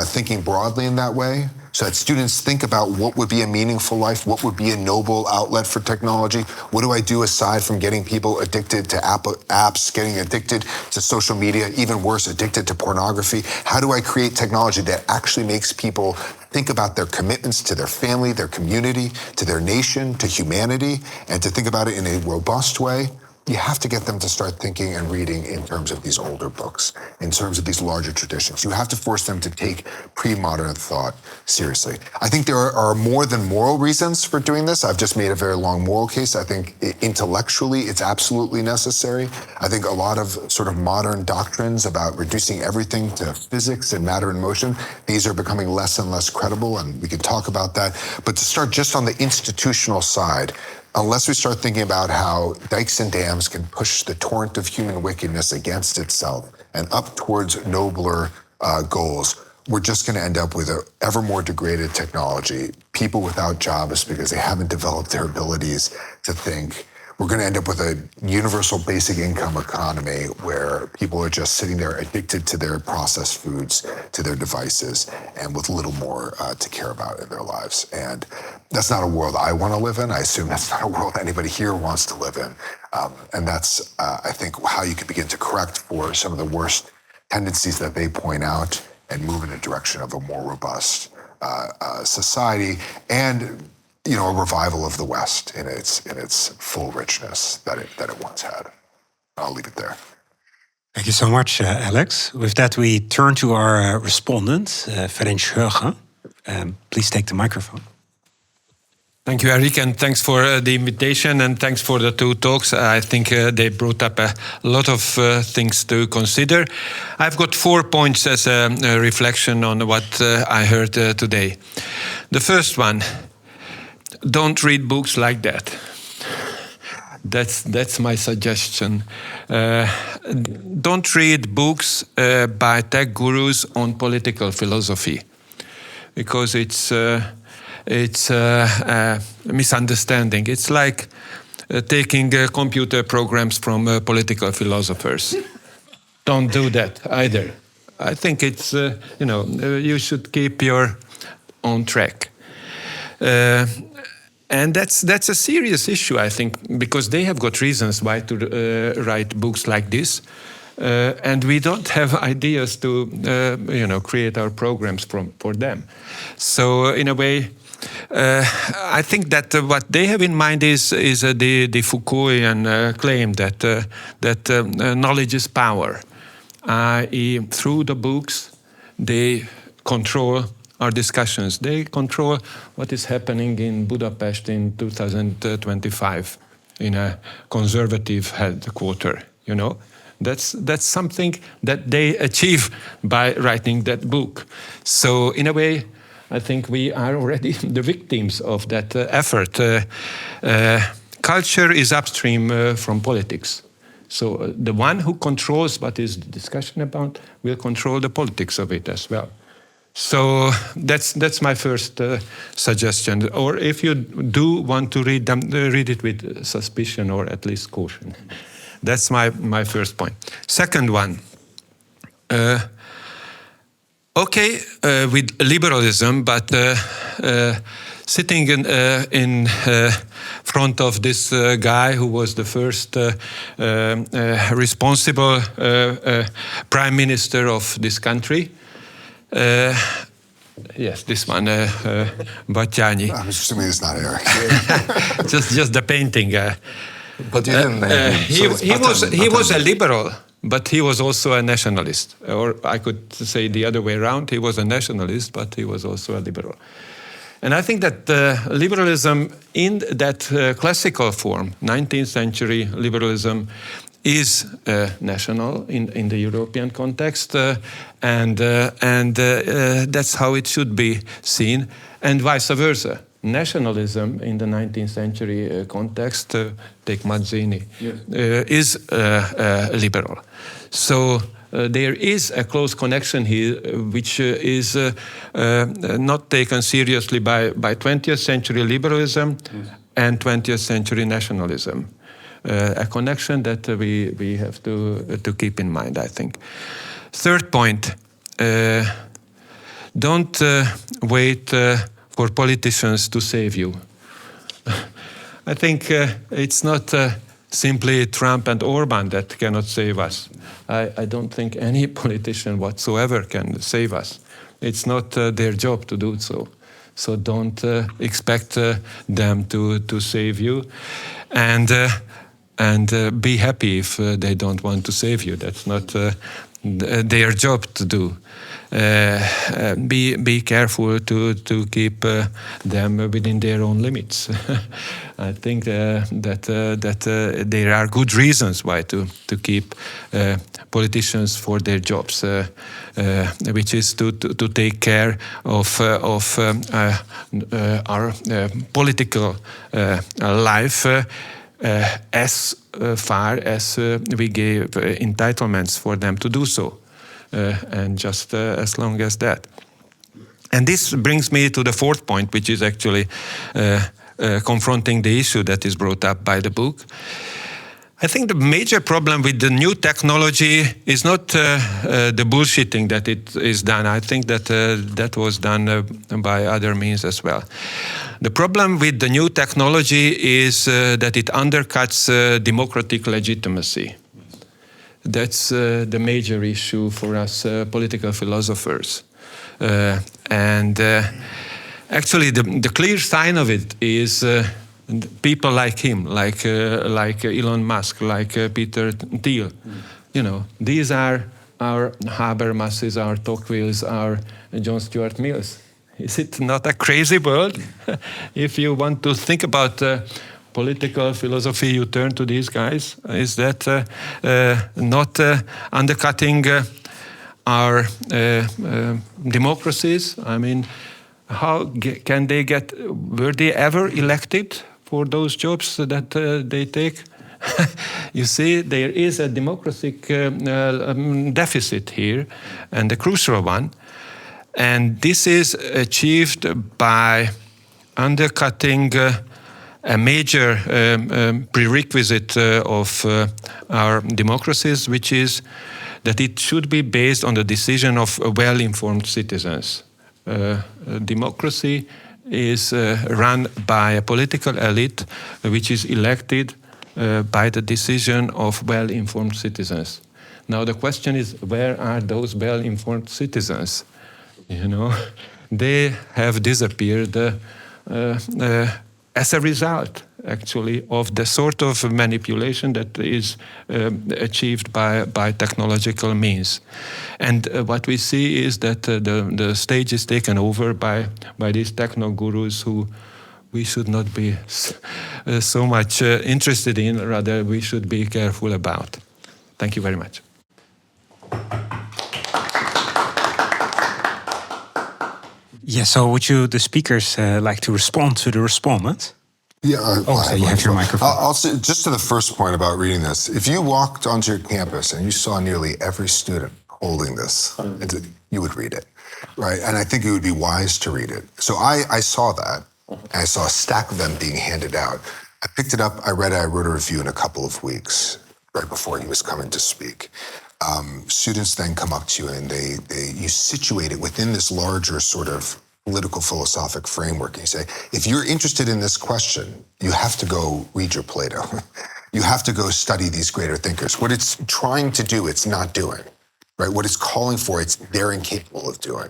thinking broadly in that way, so that students think about what would be a meaningful life, what would be a noble outlet for technology, what do I do aside from getting people addicted to apps, getting addicted to social media, even worse, addicted to pornography? How do I create technology that actually makes people think about their commitments to their family, their community, to their nation, to humanity, and to think about it in a robust way? You have to get them to start thinking and reading in terms of these older books, in terms of these larger traditions. You have to force them to take pre-modern thought seriously. I think there are more than moral reasons for doing this. I've just made a very long moral case. I think intellectually it's absolutely necessary. I think a lot of sort of modern doctrines about reducing everything to physics and matter and motion, these are becoming less and less credible, and we can talk about that. But to start just on the institutional side, unless we start thinking about how dikes and dams can push the torrent of human wickedness against itself and up towards nobler goals, we're just going to end up with an ever more degraded technology, people without jobs because they haven't developed their abilities to think. We're going to end up with a universal basic income economy where people are just sitting there addicted to their processed foods, to their devices, and with little more to care about in their lives. And that's not a world I want to live in. I assume that's not a world anybody here wants to live in. And that's, I think, how you can begin to correct for some of the worst tendencies that they point out and move in a direction of a more robust society and a revival of the West in its full richness that it once had. I'll leave it there. Thank you so much, Alex. With that, we turn to our respondent, Ferenc Hurst. Please take the microphone. Thank you, Eric, and thanks for the invitation and thanks for the two talks. I think they brought up a lot of things to consider. I've got 4 points as a reflection on what I heard today. The first one, don't read books like that. That's my suggestion. Don't read books by tech gurus on political philosophy, because it's a misunderstanding. It's like taking computer programs from political philosophers. Don't do that either. I think it's, you should keep your own track. And that's a serious issue, I think, because they have got reasons why to write books like this. And we don't have ideas to, create our programs for them. So in a way, I think that what they have in mind is the Foucaultian claim that knowledge is power. I.e., through the books, they control our discussions. They control what is happening in Budapest in 2025 in a conservative headquarter. That's something that they achieve by writing that book. So in a way, I think we are already the victims of that effort. Culture is upstream from politics. So the one who controls what is the discussion about will control the politics of it as well. So that's my first suggestion. Or if you do want to read them, read it with suspicion or at least caution. That's my first point. Second one. With liberalism, but sitting in front of this guy who was the first responsible prime minister of this country. Yes, this one, Batyányi. I'm assuming it's not Eric. just the painting. But you didn't name him. He was a liberal. But he was also a nationalist, or I could say the other way around. He was a nationalist, but he was also a liberal. And I think that liberalism in that classical form, 19th century liberalism, is national in the European context, and that's how it should be seen, and vice versa. Nationalism in the 19th century context, take Mazzini, is liberal. So there is a close connection here, which is not taken seriously by 20th century liberalism and 20th century nationalism. A connection that we have to keep in mind, I think. Third point, don't wait for politicians to save you. I think it's not simply Trump and Orban that cannot save us. I don't think any politician whatsoever can save us. It's not their job to do so. So don't expect them to save you. And be happy if they don't want to save you. That's not their job to do. Be careful to keep them within their own limits. I think that there are good reasons why to keep politicians for their jobs, which is to take care of our political life as far as we gave entitlements for them to do so. and just as long as that. And this brings me to the fourth point, which is actually confronting the issue that is brought up by the book. I think the major problem with the new technology is not the bullshitting that it is done. I think that that was done by other means as well. The problem with the new technology is that it undercuts democratic legitimacy. That's the major issue for us political philosophers. Actually, the clear sign of it is people like him, like Elon Musk, like Peter Thiel. You know, these are our Habermases, our Tocquevilles, our John Stuart Mills. Is it not a crazy world? If you want to think about political philosophy, you turn to these guys. Is that not undercutting our democracies? I mean, how can they get? Were they ever elected for those jobs that they take? You see, there is a democratic deficit here, and a crucial one. And this is achieved by undercutting a major prerequisite of our democracies, which is that it should be based on the decision of well-informed citizens. Democracy is run by a political elite which is elected by the decision of well-informed citizens. Now the question is, where are those well-informed citizens? You know, they have disappeared as a result, actually, of the sort of manipulation that is achieved by technological means. And what we see is that the stage is taken over by these techno-gurus who we should not be so much interested in, rather we should be careful about. Thank you very much. Yeah, so would you, the speakers, like to respond to the respondent? Yeah. So you have your microphone. I'll say just to the first point about reading this. If you walked onto your campus and you saw nearly every student holding this, you would read it, right? And I think it would be wise to read it. So I saw that, and I saw a stack of them being handed out. I picked it up, I read it, I wrote a review in a couple of weeks, right before he was coming to speak. Students then come up to you and you situate it within this larger sort of political philosophic framework. And you say, if you're interested in this question, you have to go read your Plato. You have to go study these greater thinkers. What it's trying to do, it's not doing, right? What it's calling for, they're incapable of doing,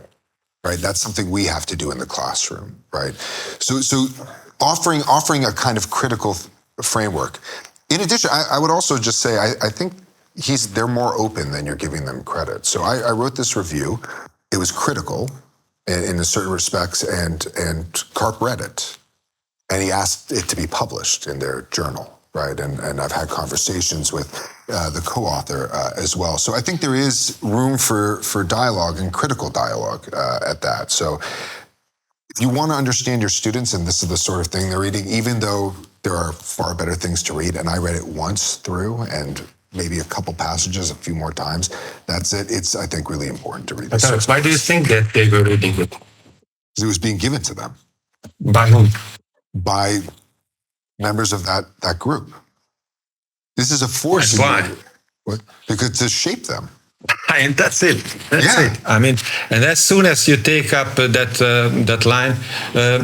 right? That's something we have to do in the classroom, right? So offering a kind of critical framework. In addition, I would also just say, I think they're more open than you're giving them credit. So I wrote this review. It was critical in certain respects, and Karp read it, and he asked it to be published in their journal, right? And I've had conversations with the co-author as well. So I think there is room for dialogue and critical dialogue at that. So if you want to understand your students, and this is the sort of thing they're reading, even though there are far better things to read, and I read it once through, and maybe a couple passages a few more times. That's it. It's, I think, really important to read this. But why do you think that they were reading it? Because it was being given to them. By whom? By members of that group. This is a force. And why? What? Because to shape them. And that's it. That's it. I mean, and as soon as you take up that line,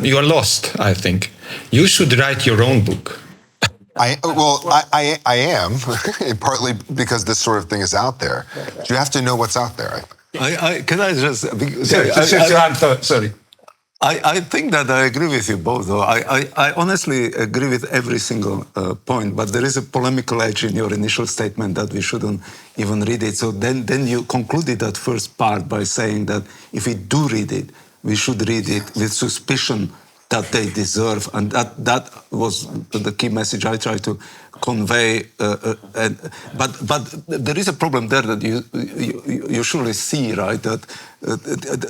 you are lost, I think. You should write your own book. I am, partly because this sort of thing is out there. You have to know what's out there. Can I just... Sorry. I think that I agree with you both, though. I honestly agree with every single point, but there is a polemical edge in your initial statement that we shouldn't even read it. So then you concluded that first part by saying that if we do read it, we should read it with suspicion that they deserve, and that was the key message I tried to convey. But there is a problem there that you surely see, right? That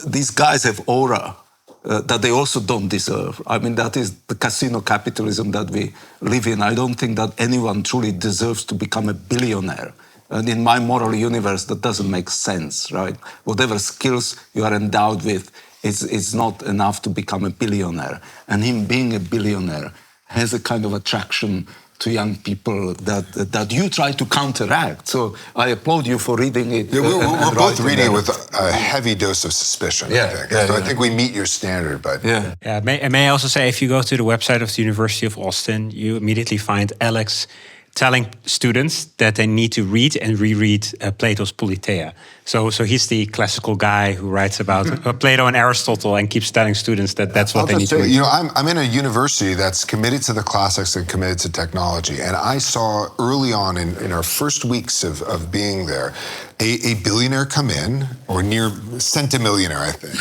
these guys have aura that they also don't deserve. I mean, that is the casino capitalism that we live in. I don't think that anyone truly deserves to become a billionaire And in my moral universe, that doesn't make sense, right? Whatever skills you are endowed with, it's not enough to become a billionaire. And him being a billionaire has a kind of attraction to young people that you try to counteract. So I applaud you for reading it. Yeah, we're both reading it with a heavy dose of suspicion, I think. Yeah, So I yeah. think we meet your standard, but Yeah, may I also say, if you go to the website of the University of Austin, you immediately find Alex telling students that they need to read and reread Plato's Politeia. So he's the classical guy who writes about Plato and Aristotle and keeps telling students that that's what they need to read. You know, I'm in a university that's committed to the classics and committed to technology. And I saw early on in our first weeks of being there, a billionaire come in, or near centimillionaire, I think.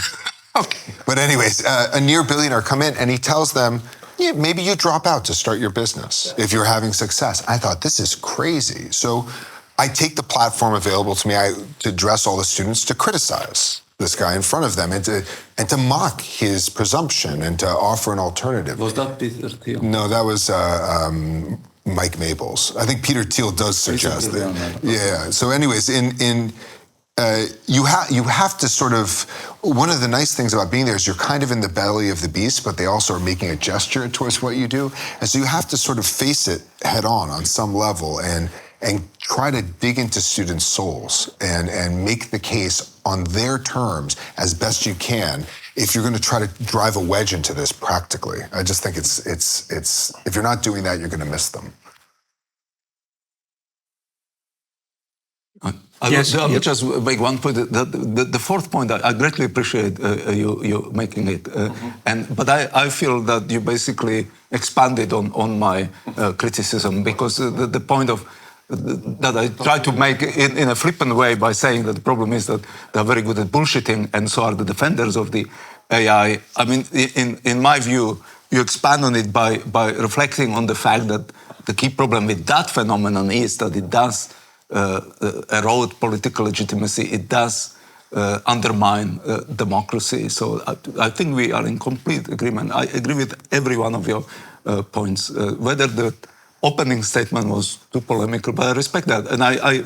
Okay. But anyways, a near billionaire come in and he tells them, yeah, maybe you drop out to start your business if you're having success. I thought, this is crazy. So I take the platform available to me to address all the students, to criticize this guy in front of them and to mock his presumption and to offer an alternative. Was that Peter Thiel? No, that was Mike Maples. I think Peter Thiel does suggest that. Yeah. So anyways, you have to sort of, one of the nice things about being there is you're kind of in the belly of the beast, but they also are making a gesture towards what you do. And so you have to sort of face it head on some level and try to dig into students' souls and make the case on their terms as best you can if you're going to try to drive a wedge into this practically. I just think it's if you're not doing that, you're going to miss them. I will just make one point. The fourth point, I greatly appreciate you making it. But I feel that you basically expanded on my criticism, because the point of that I try to make in a flippant way by saying that the problem is that they're very good at bullshitting, and so are the defenders of the AI. I mean, in my view, you expand on it by reflecting on the fact that the key problem with that phenomenon is that it does erode political legitimacy. It does undermine democracy. So I think we are in complete agreement. I agree with every one of your points. Whether the opening statement was too polemical, but I respect that. And I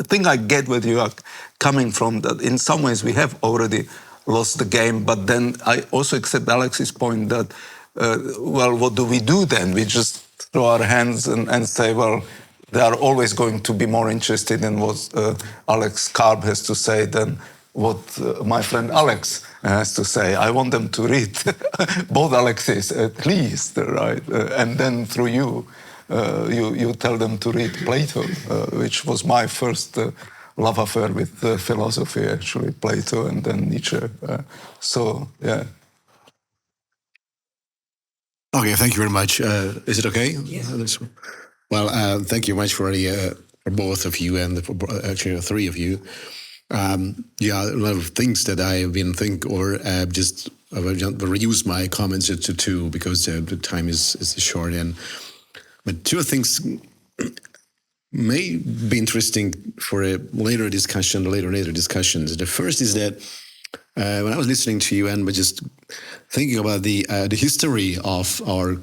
think I get where you are coming from, that in some ways we have already lost the game. But then I also accept Alex's point that, well, what do we do then? We just throw our hands and say, well, they are always going to be more interested in what Alex Karp has to say than what my friend Alex has to say. I want them to read both Alexes at least, right? And then through you tell them to read Plato, which was my first love affair with philosophy, actually, Plato and then Nietzsche. So, yeah. Okay, thank you very much. Is it okay? Yes. Well, thank you much for both of you and actually the three of you. Yeah, a lot of things that I have been thinking over. I will reduce my comments to two because the time is short. But two things may be interesting for a later discussions. The first is that when I was listening to you and just thinking about the history of our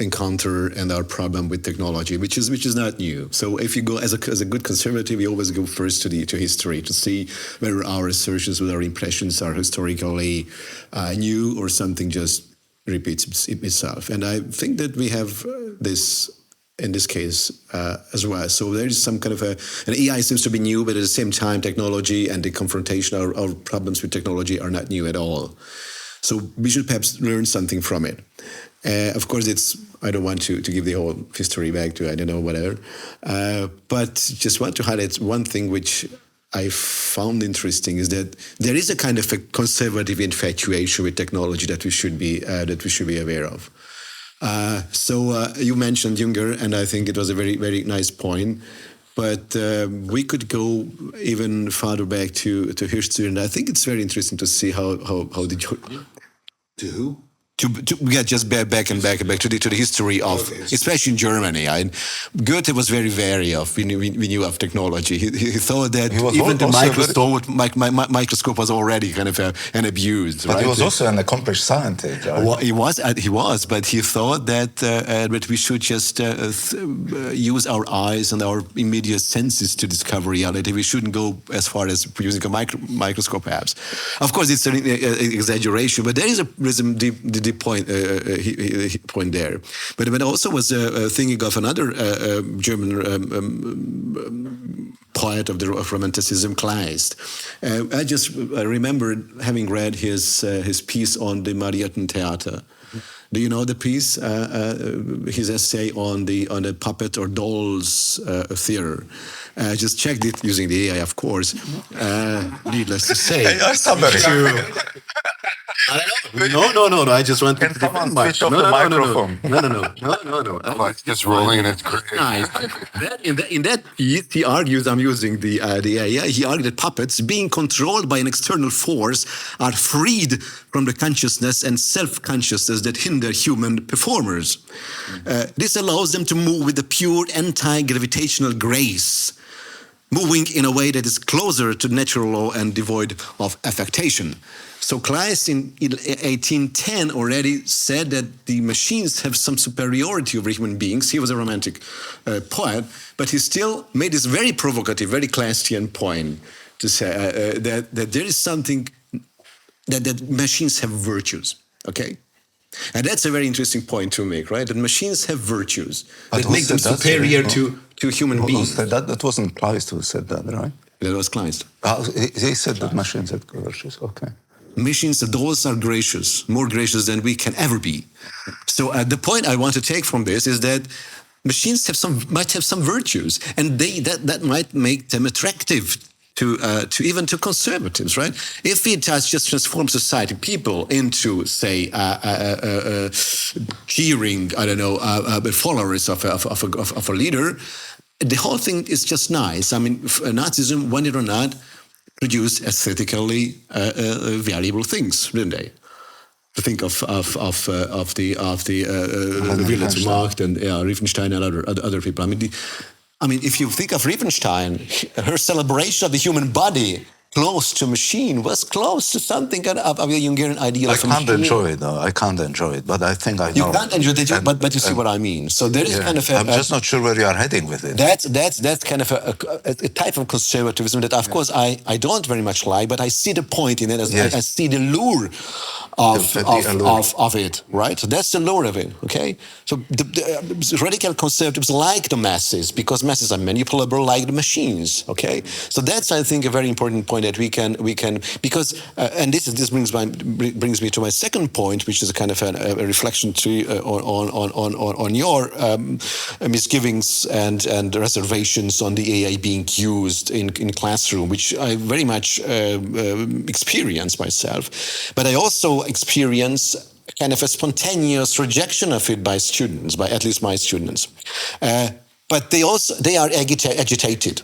encounter and our problem with technology, which is not new. So if you go as a good conservative, you always go first to history to see whether our assertions, whether our impressions are historically new or something just repeats itself. And I think that we have this in this case as well. So there is some kind of an AI seems to be new, but at the same time, technology and the confrontation, our problems with technology are not new at all. So we should perhaps learn something from it. Of course, I don't want to give the whole history back to, I don't know, whatever. But just want to highlight one thing which I found interesting is that there is a kind of a conservative infatuation with technology that we should be aware of. So you mentioned Junger, and I think it was a very, very nice point. But we could go even farther back to Hurst, and I think it's very interesting to see how did you... To who? to get just back to the history of, especially in Germany. Goethe was very wary of we knew of technology. He thought that even the microscope was already kind of an abuse. But right? he was also an accomplished scientist. Right? Well, he was, but he thought that we should just use our eyes and our immediate senses to discover reality. We shouldn't go as far as using a microscope, perhaps. Of course, it's an exaggeration, but there is the point point there. But I also was thinking of another German poet of Romanticism, Kleist. I remember having read his piece on the Mariettentheater. Do you know the piece? His essay on the puppet or dolls theater. I just checked it using the AI, of course. Needless to say. Hey, somebody. No. I just want to someone switch off the microphone? No. It's just rolling and it's great. Nice. In that piece, he argues, I'm using the AI, he argued that puppets, being controlled by an external force, are freed from the consciousness and self-consciousness that hinder human performers. This allows them to move with a pure anti-gravitational grace, moving in a way that is closer to natural law and devoid of affectation. So Kleist in 1810 already said that the machines have some superiority over human beings. He was a romantic poet, but he still made this very provocative, very Kleistian point to say that there is something that machines have virtues, okay? And that's a very interesting point to make, right? That machines have virtues that make them superior to human beings. That wasn't Kleist who said that, right? That was Kleist. He said that machines have virtues, okay. Machines, those are gracious, more gracious than we can ever be. So the point I want to take from this is that machines might have some virtues, and that might make them attractive to even to conservatives, right? If we just transform society, people into, say, cheering, followers of a leader, the whole thing is just nice. I mean, Nazism, want it or not, produced aesthetically valuable things, didn't they? To think of the Wilhelmsmarkt and Riefenstahl and other people. I mean, if you think of Riefenstahl, her celebration of the human body close to machine was close to something of a Hungarian ideal. I can't enjoy it, though. I can't enjoy it, but I think I know. You can't enjoy it, but you see what I mean. So there is kind of I'm just not sure where you are heading with it. That's kind of a type of conservatism that, of course, I don't very much like, but I see the point in it. I see the lure of it, right? So that's the lure of it, okay? So the radical conservatives like the masses because masses are manipulable like the machines, okay? So that's, I think, a very important point that we can because and this brings me to my second point, which is a kind of a reflection on your misgivings and reservations on the AI being used in classroom, which I very much experience myself, but I also experience kind of a spontaneous rejection of it by students, by at least my students, but they are agitated.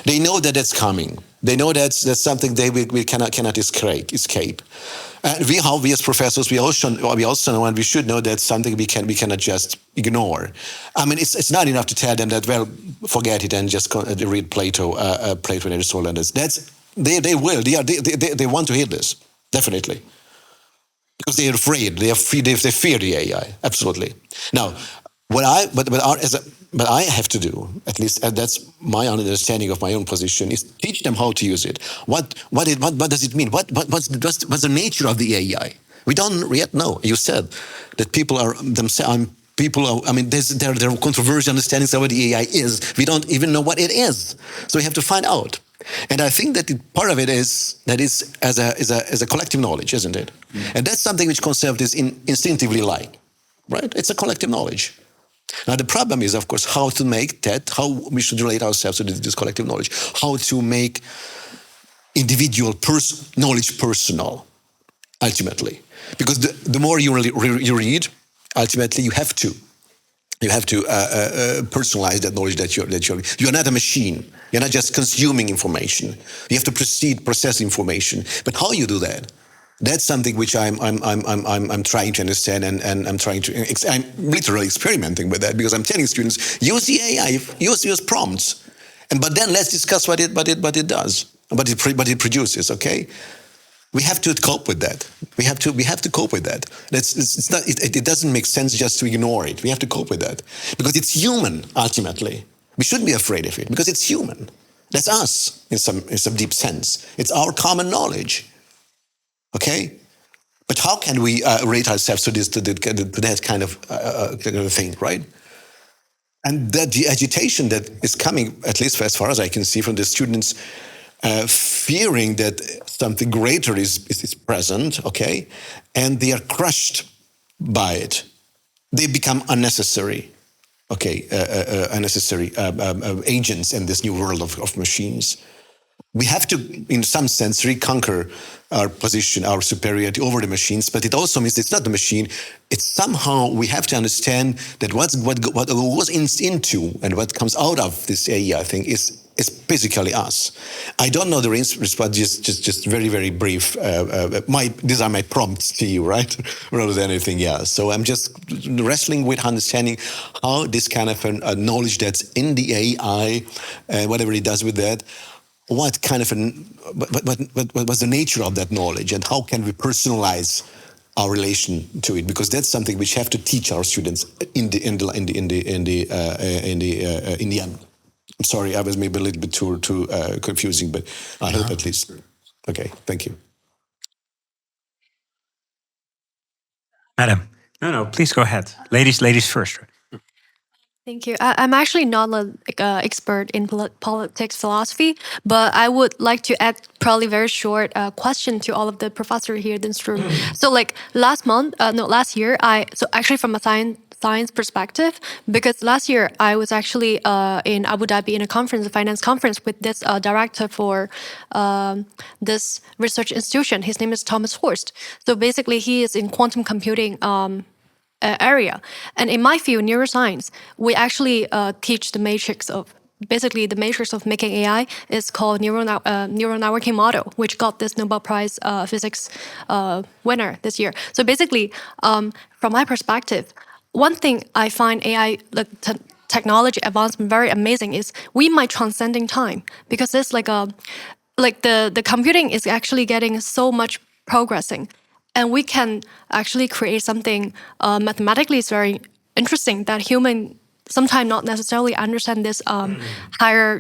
They know that it's coming. They know that's something we cannot escape. And we as professors, we also know, and we should know that's something we cannot just ignore. I mean, it's not enough to tell them that, well, forget it and just read Plato and Aristotle. And they will. They want to hear this, definitely. Because they are afraid, they fear the AI, absolutely. Now, what I have to do, at least that's my understanding of my own position, is teach them how to use it. What does it mean? What's the nature of the AI? We don't yet know. You said that people are themselves. There are controversial understandings of what the AI is. We don't even know what it is, so we have to find out. And I think that part of it is as a collective knowledge, isn't it? Mm. And that's something which conservatives instinctively like, right? It's a collective knowledge. Now the problem is, of course, how to make that, how we should relate ourselves to this collective knowledge, how to make individual knowledge personal, ultimately. Because the more you read, ultimately you have to personalize that knowledge that you're not a machine. You're not just consuming information. You have to process information. But how you do that? That's something which I'm trying to understand, and I'm trying to. I'm literally experimenting with that, because I'm telling students, use the AI, use prompts, but then let's discuss what it does, what it produces. Okay, we have to cope with that. We have to cope with that. It's not. It doesn't make sense just to ignore it. We have to cope with that because it's human. Ultimately, we shouldn't be afraid of it because it's human. That's us in some deep sense. It's our common knowledge. Okay, but how can we rate ourselves to that kind of thing, right? And that the agitation that is coming, at least as far as I can see, from the students fearing that something greater is present, okay, and they are crushed by it. They become unnecessary, okay, unnecessary agents in this new world of machines. We have to, in some sense, reconquer our position, our superiority over the machines. But it also means it's not the machine. It's somehow we have to understand that what goes into and what comes out of this AI thing is basically us. I don't know the response. Just very, very brief. These are my prompts to you, right? Rather than anything else. So I'm just wrestling with understanding how this kind of knowledge that's in the AI, whatever it does with that. What kind of what was the nature of that knowledge, and how can we personalize our relation to it? Because that's something which we have to teach our students in the end. I'm sorry, I was maybe a little bit too confusing, but I hope at least. Okay, thank you, Madam. No, please go ahead. Ladies first. Thank you. I'm actually not an expert in politics philosophy, but I would like to add probably very short question to all of the professors here in this room. So like last year, actually from a science perspective, because last year I was actually in Abu Dhabi in a finance conference with this director for this research institution. His name is Thomas Hurst. So basically he is in quantum computing area. And in my field, neuroscience, we actually teach the matrix of making AI is called neural networking model, which got this Nobel Prize physics winner this year. So basically, from my perspective, one thing I find AI technology advancement very amazing is we might transcending time, because it's the computing is actually getting so much progressing. And we can actually create something mathematically is very interesting that human sometimes not necessarily understand this higher,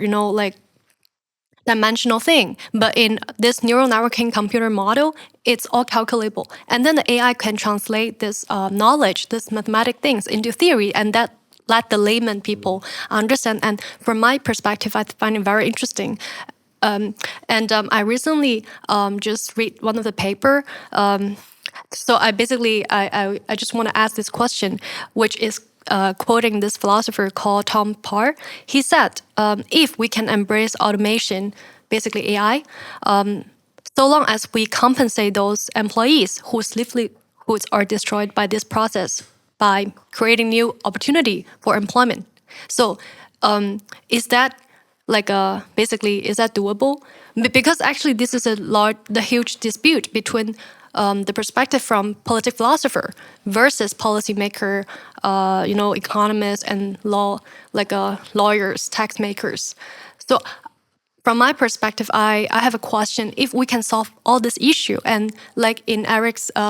dimensional thing. But in this neural networking computer model, it's all calculable. And then the AI can translate this knowledge, this mathematic things into theory, and that let the layman people understand. And from my perspective, I find it very interesting. I recently just read one of the paper. So I just want to ask this question, which is quoting this philosopher called Tom Parr. He said, if we can embrace automation, basically AI, so long as we compensate those employees whose livelihoods are destroyed by this process by creating new opportunity for employment. So is that is that doable? Because actually this is the huge dispute between the perspective from political philosopher versus policymaker, economists and lawyers, tax makers. So from my perspective, I have a question. If we can solve all this issue, and like in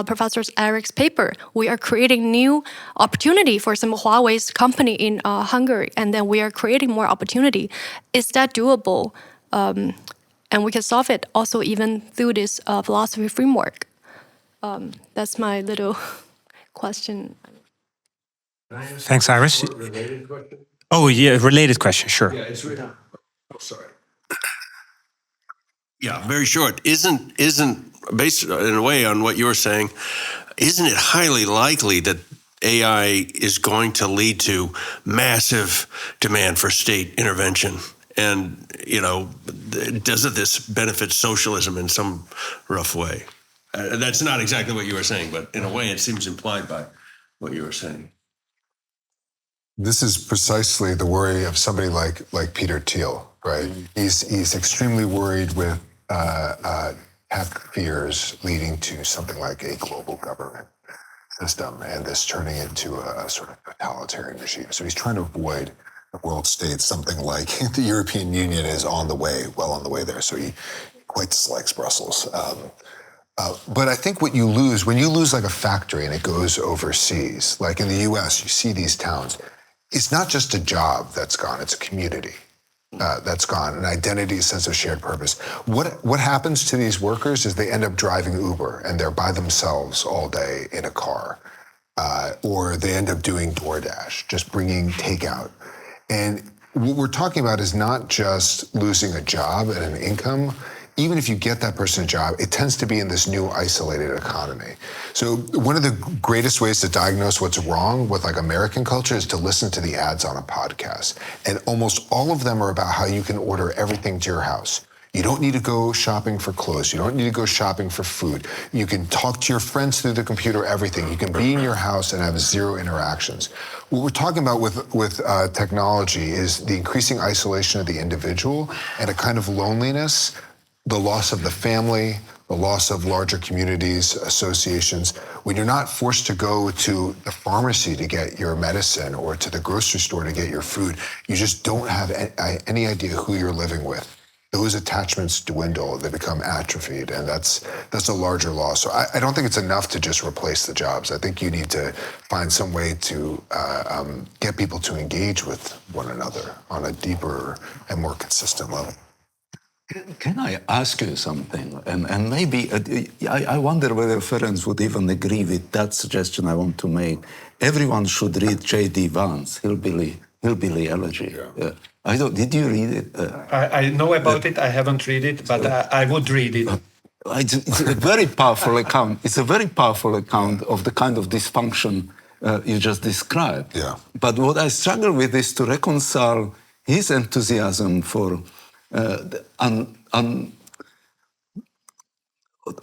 Professor Eric's paper, we are creating new opportunity. For example, Huawei's company in Hungary, and then we are creating more opportunity. Is that doable? And we can solve it also even through this philosophy framework. That's my little question. Thanks, Iris. Related question? Oh, yeah, related question, sure. Yeah, it's really. Oh, sorry. Yeah, very short. Isn't based in a way on what you're saying, isn't it highly likely that AI is going to lead to massive demand for state intervention? And, doesn't this benefit socialism in some rough way? That's not exactly what you were saying, but in a way it seems implied by what you were saying. This is precisely the worry of somebody like Peter Thiel, right? He's extremely worried with have fears leading to something like a global government system and this turning into a sort of totalitarian regime. So he's trying to avoid the world state, something like the European Union is on the way, well on the way there. So he quite dislikes Brussels. But I think what you lose, when you lose like a factory and it goes overseas, like in the US, you see these towns, it's not just a job that's gone, it's a community that's gone, an identity, a sense of shared purpose. What happens to these workers is they end up driving Uber and they're by themselves all day in a car. Or they end up doing DoorDash, just bringing takeout. And what we're talking about is not just losing a job and an income. Even if you get that person a job, it tends to be in this new isolated economy. So one of the greatest ways to diagnose what's wrong with like American culture is to listen to the ads on a podcast. And almost all of them are about how you can order everything to your house. You don't need to go shopping for clothes. You don't need to go shopping for food. You can talk to your friends through the computer, everything. You can be in your house and have zero interactions. What we're talking about with technology is the increasing isolation of the individual and a kind of loneliness, the loss of the family, the loss of larger communities, associations. When you're not forced to go to the pharmacy to get your medicine or to the grocery store to get your food, you just don't have any idea who you're living with. Those attachments dwindle, they become atrophied, and that's a larger loss. So I don't think it's enough to just replace the jobs. I think you need to find some way to get people to engage with one another on a deeper and more consistent level. Can I ask you something? And maybe, I wonder whether Ferenc would even agree with that suggestion I want to make. Everyone should read J.D. Vance, Hillbilly Elegy. Yeah. Did you read it? I know about it, I haven't read it, but I would read it. It's a very powerful account. It's a very powerful account of the kind of dysfunction you just described. Yeah. But what I struggle with is to reconcile his enthusiasm for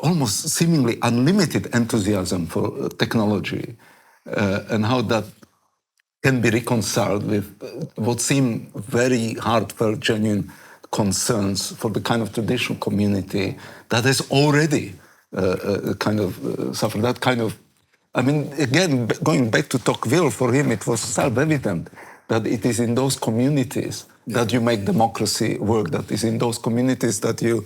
almost seemingly unlimited enthusiasm for technology and how that can be reconciled with what seem very heartfelt, genuine concerns for the kind of traditional community that has already kind of suffered that kind of. I mean, again, going back to Tocqueville, for him it was self-evident that it is in those communities that you make democracy work, that is in those communities that you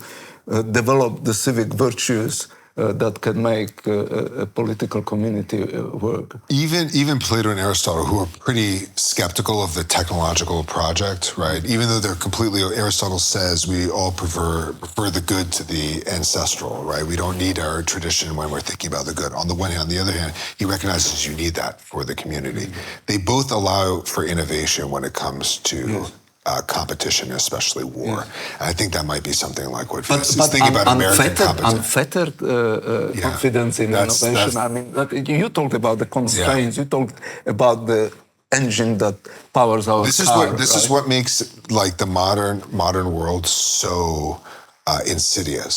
develop the civic virtues that can make a political community work. Even Plato and Aristotle, who are pretty skeptical of the technological project, right? Even though they're completely, Aristotle says we all prefer the good to the ancestral, right? We don't need our tradition when we're thinking about the good. On the one hand, on the other hand, he recognizes you need that for the community. They both allow for innovation when it comes to competition, especially war. And I think that might be something like what Ferenc is thinking about American competition. Unfettered confidence in innovation. I mean, you talked about the constraints. You talked about the engine that powers our car. This is what makes like the modern world so insidious,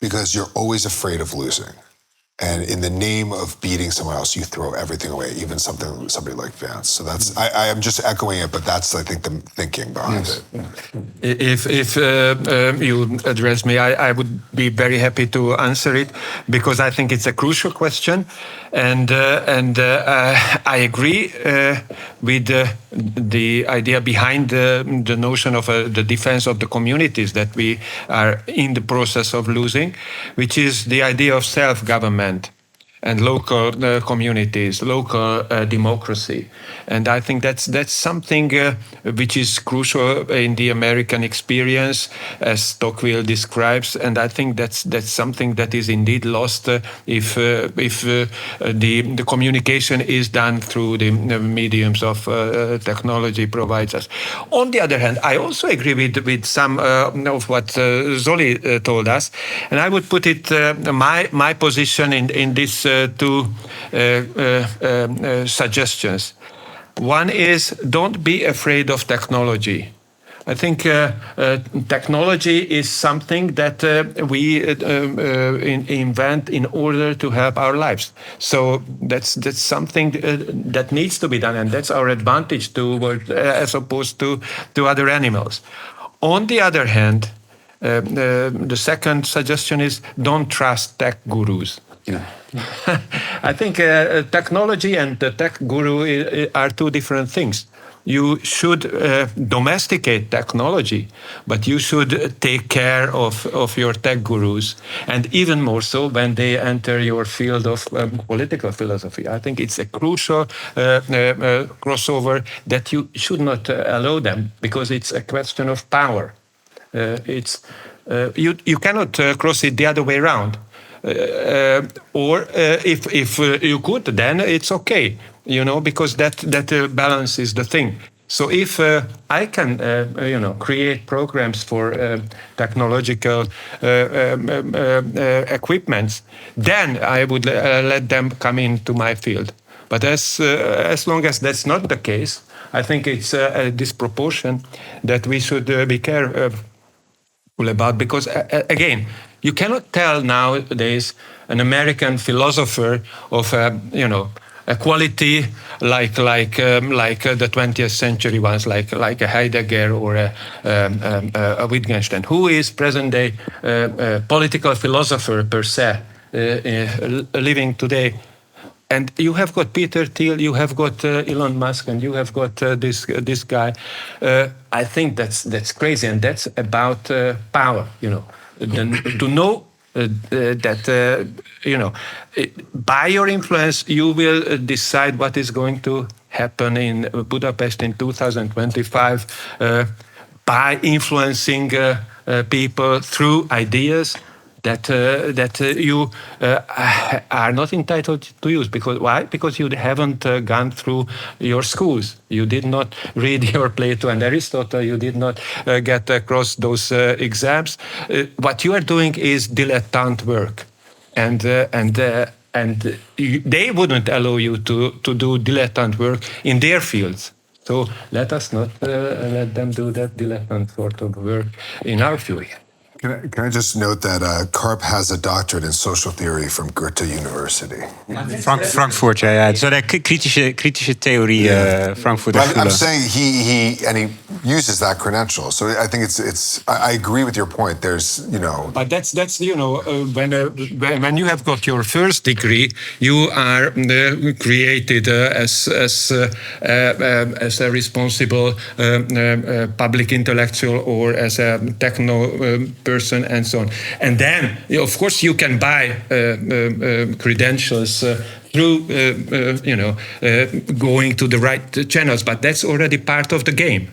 because you're always afraid of losing. And in the name of beating someone else, you throw everything away, even somebody like Vance. So that's I am just echoing it, but that's I think the thinking behind it. If you address me, I would be very happy to answer it, because I think it's a crucial question, and I agree with the idea behind the notion of the defense of the communities that we are in the process of losing, which is the idea of self-government and local communities, local democracy. And I think that's something which is crucial in the American experience, as Tocqueville describes. And I think that's something that is indeed lost if the communication is done through the mediums of technology provides us. On the other hand, I also agree with some of what Zoli told us, and I would put it my position in this two suggestions. One is, don't be afraid of technology. I think technology is something that we invent in order to help our lives. So that's something that needs to be done, and that's our advantage as opposed to other animals. On the other hand, The second suggestion is don't trust tech gurus. Yeah. I think technology and the tech guru are two different things. You should domesticate technology, but you should take care of your tech gurus, and even more so when they enter your field of political philosophy. I think it's a crucial crossover that you should not allow them, because it's a question of power. You cannot cross it the other way around. Or if you could, then it's okay, because that balance is the thing. So if I can, create programs for technological equipments, then I would let them come into my field. But as long as that's not the case, I think it's a disproportion that we should be careful about, because again, you cannot tell nowadays an American philosopher of a quality like the 20th century ones, like a Heidegger or a Wittgenstein, who is present day political philosopher per se, living today. And you have got Peter Thiel, you have got Elon Musk, and you have got this guy. I think that's crazy, and that's about power. To know that by your influence you will decide what is going to happen in Budapest in 2025 by influencing people through ideas that you are not entitled to use. Because why? Because you haven't gone through your schools. You did not read your Plato and Aristotle. You did not get across those exams. What you are doing is dilettante work, and they wouldn't allow you to do dilettante work in their fields. So let us not let them do that dilettante sort of work in our field. Can I just note that Karp has a doctorate in social theory from Goethe University? Frankfurt, ja. So de kritische theorie, Frankfurt. I'm saying he uses that credential. So I think I agree with your point. There's, But that's when you have got your first degree, you are created as a responsible public intellectual or as a techno person and so on. And then, of course, you can buy credentials through, going to the right channels, but that's already part of the game.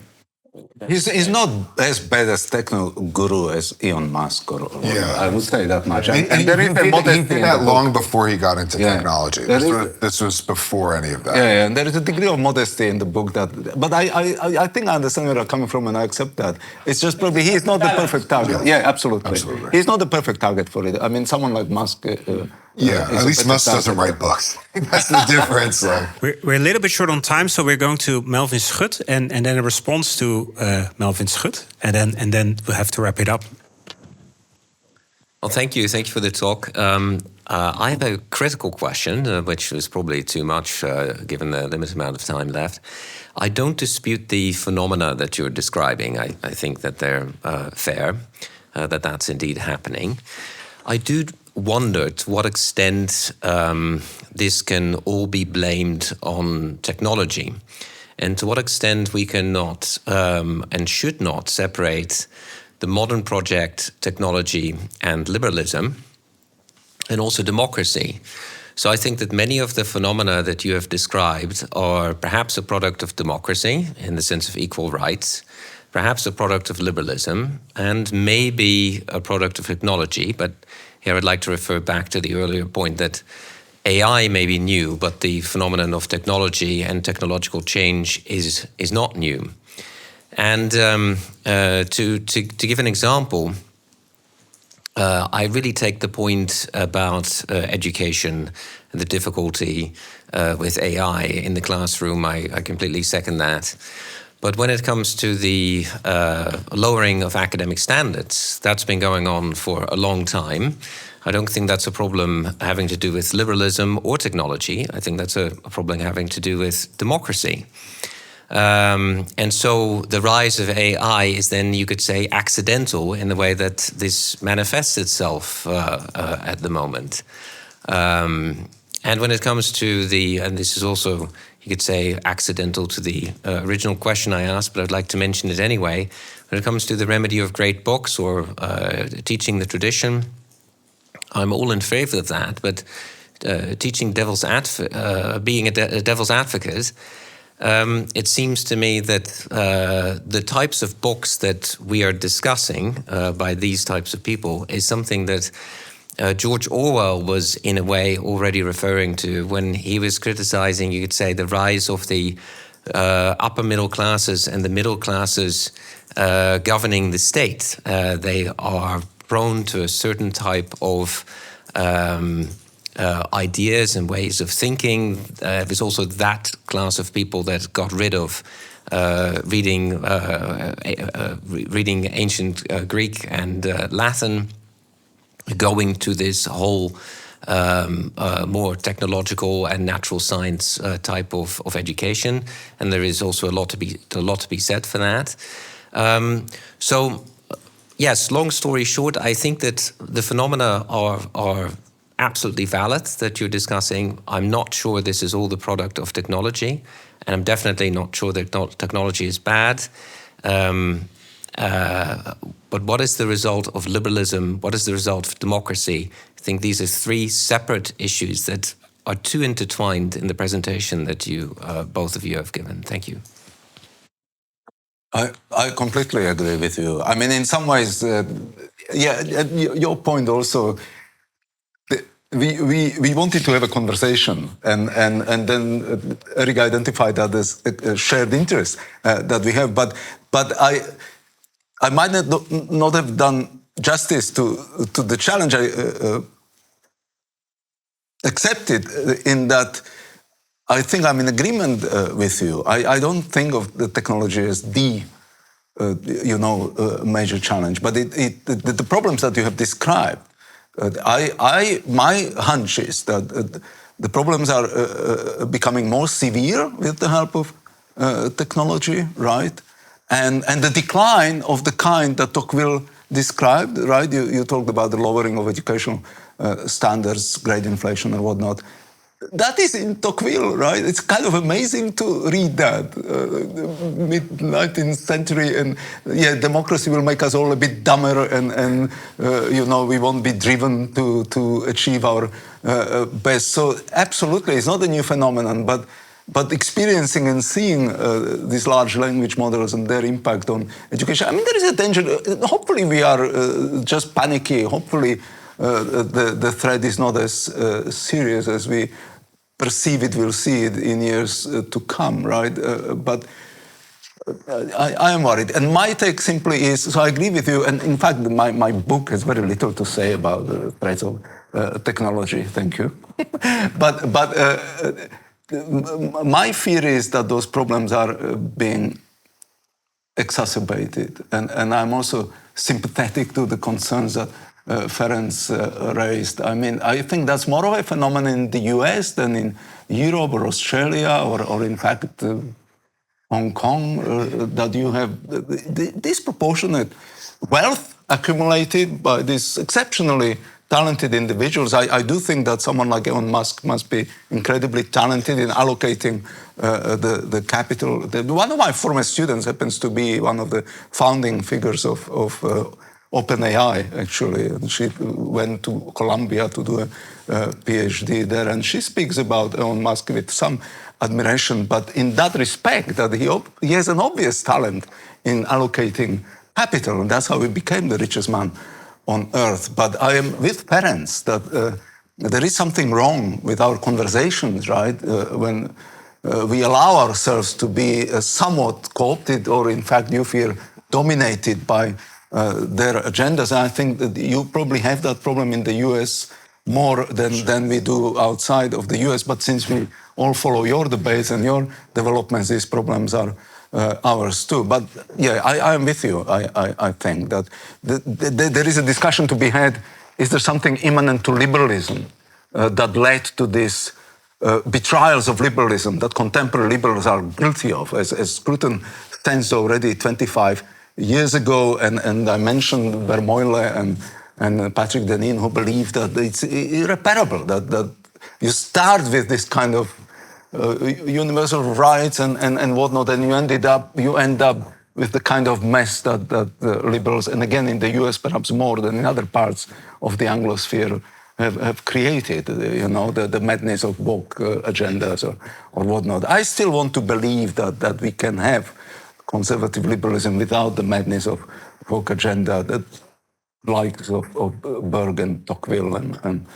He's not as bad as techno guru as Elon Musk, or I would say that much. And there is he did that long before he got into technology. This was before any of that. Yeah, and there is a degree of modesty in the book but I think I understand where you're coming from, and I accept that. It's just probably he is not the perfect target. Yeah, absolutely. He's not the perfect target for it. I mean, someone like Musk. At least Musk doesn't write books. That's the difference. We're a little bit short on time, so we're going to Melvin Schut and then a response to Melvin Schut, and then we'll have to wrap it up. Well, thank you for the talk. I have a critical question, which is probably too much given the limited amount of time left. I don't dispute the phenomena that you're describing. I think that they're fair, that's indeed happening. I do wonder to what extent this can all be blamed on technology, and to what extent we cannot and should not separate the modern project, technology, and liberalism, and also democracy. So I think that many of the phenomena that you have described are perhaps a product of democracy in the sense of equal rights, perhaps a product of liberalism, and maybe a product of technology. But here I'd like to refer back to the earlier point that AI may be new, but the phenomenon of technology and technological change is not new. And to give an example, I really take the point about education and the difficulty with AI in the classroom. I completely second that. But when it comes to the lowering of academic standards, that's been going on for a long time. I don't think that's a problem having to do with liberalism or technology. I think that's a problem having to do with democracy. And so the rise of AI is then, you could say, accidental in the way that this manifests itself at the moment. And when it comes to and this is also, you could say, accidental to the original question I asked, but I'd like to mention it anyway. When it comes to the remedy of great books or teaching the tradition, I'm all in favor of that, but teaching being a devil's advocate, it seems to me that the types of books that we are discussing by these types of people is something that George Orwell was, in a way, already referring to when he was criticizing, you could say, the rise of the upper middle classes and the middle classes governing the state. They are prone to a certain type of ideas and ways of thinking. There's also that class of people that got rid of reading ancient Greek and Latin, going to this whole more technological and natural science type of education, and there is also a lot to be said for that. So, yes, long story short, I think that the phenomena are absolutely valid that you're discussing. I'm not sure this is all the product of technology, and I'm definitely not sure that technology is bad. But what is the result of liberalism? What is the result of democracy? I think these are three separate issues that are too intertwined in the presentation that you both of you have given. Thank you. I completely agree with you. I mean, in some ways, your point also. We wanted to have a conversation, and then Eric identified that as a shared interest that we have. But I might not have done justice to the challenge I accepted, in that I think I'm in agreement with you. I don't think of the technology as the major challenge, but the problems that you have described. My hunch is that the problems are becoming more severe with the help of technology, right? And the decline of the kind that Tocqueville described, right? You talked about the lowering of educational standards, great inflation and whatnot. That is in Tocqueville, right? It's kind of amazing to read that. Mid-19th century, and democracy will make us all a bit dumber, and we won't be driven to achieve our best. So absolutely, it's not a new phenomenon, but experiencing and seeing these large language models and their impact on education. I mean, there is a danger. Hopefully, we are just panicky. Hopefully, the threat is not as serious as we perceive it. We'll see it in years to come, right? But I am worried. And my take simply is, so I agree with you, and in fact, my book has very little to say about the threats of technology. Thank you. But my fear is that those problems are being exacerbated. And I'm also sympathetic to the concerns that Ferenc raised. I mean, I think that's more of a phenomenon in the US than in Europe or Australia or in fact, Hong Kong, that you have disproportionate wealth accumulated by these exceptionally talented individuals. I do think that someone like Elon Musk must be incredibly talented in allocating the capital. One of my former students happens to be one of the founding figures of OpenAI, actually. And she went to Columbia to do a PhD there, and she speaks about Elon Musk with some admiration, but in that respect, that he has an obvious talent in allocating capital, and that's how he became the richest man on earth. But I am with parents that there is something wrong with our conversations, right? When we allow ourselves to be somewhat co-opted, or in fact you feel dominated by their agendas. And I think that you probably have that problem in the US more than we do outside of the US. But since we all follow your debates and your developments, these problems are ours too. But yeah, I am with you. I think that there is a discussion to be had. Is there something immanent to liberalism that led to this betrayals of liberalism that contemporary liberals are guilty of, as Scruton stands already 25 years ago, and I mentioned Vermeulen and Patrick Deneen, who believe that it's irreparable, that you start with this kind of universal rights and whatnot, and you end up with the kind of mess that liberals, and again in the US perhaps more than in other parts of the Anglosphere, have created, the madness of woke agendas or whatnot. I still want to believe that we can have conservative liberalism without the madness of woke agenda, that likes of Berg and Tocqueville and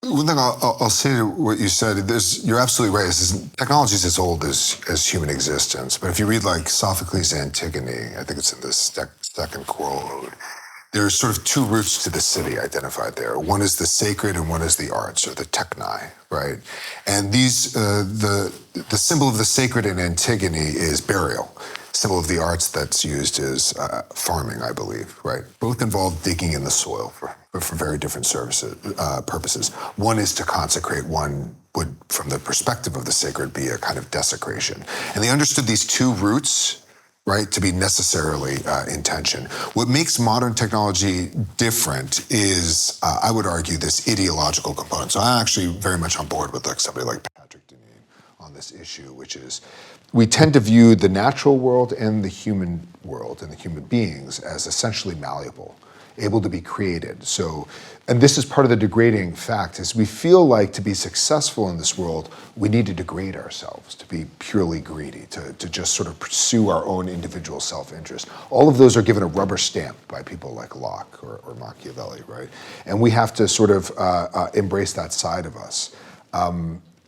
one thing I'll say to what you said, you're absolutely right. Technology is as old as human existence. But if you read like Sophocles' Antigone, I think it's in the second quote, there's sort of two routes to the city identified there. One is the sacred and one is the arts, or the techni, right? And these, the symbol of the sacred in Antigone is burial. Symbol of the arts that's used is farming, I believe, right? Both involve digging in the soil for very different purposes. One is to consecrate, one would, from the perspective of the sacred, be a kind of desecration. And they understood these two routes, right, to be necessarily in tension. What makes modern technology different is, I would argue, this ideological component. So I'm actually very much on board with somebody like Patrick Deneen on this issue, which is we tend to view the natural world and the human world and the human beings as essentially malleable, able to be created. So, and this is part of the degrading fact, is we feel like to be successful in this world, we need to degrade ourselves, to be purely greedy, to just sort of pursue our own individual self-interest. All of those are given a rubber stamp by people like Locke or Machiavelli, right? And we have to sort of embrace that side of us.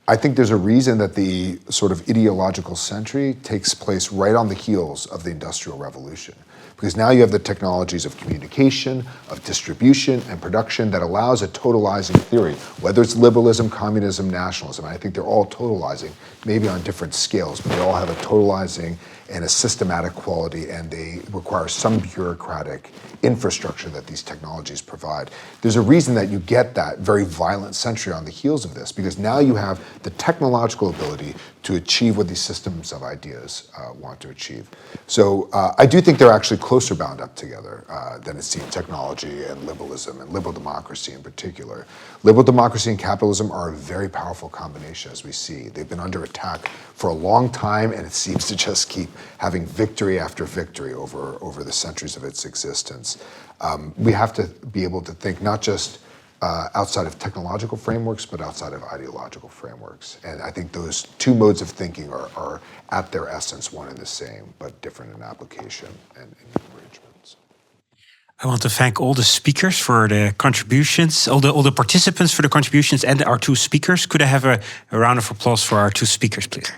I think there's a reason that the sort of ideological century takes place right on the heels of the Industrial Revolution. Because now you have the technologies of communication, of distribution, and production that allows a totalizing theory, whether it's liberalism, communism, nationalism. I think they're all totalizing, maybe on different scales, but they all have a totalizing and a systematic quality, and they require some bureaucratic infrastructure that these technologies provide. There's a reason that you get that very violent century on the heels of this, because now you have the technological ability to achieve what these systems of ideas want to achieve. So I do think they're actually closer bound up together than it seems, technology and liberalism, and liberal democracy in particular. Liberal democracy and capitalism are a very powerful combination, as we see. They've been under attack for a long time, and it seems to just keep having victory after victory over the centuries of its existence. We have to be able to think not just outside of technological frameworks, but outside of ideological frameworks. And I think those two modes of thinking are at their essence one and the same, but different in application and in arrangements. I want to thank all the speakers for the contributions, all the participants for the contributions, and our two speakers. Could I have a round of applause for our two speakers, please?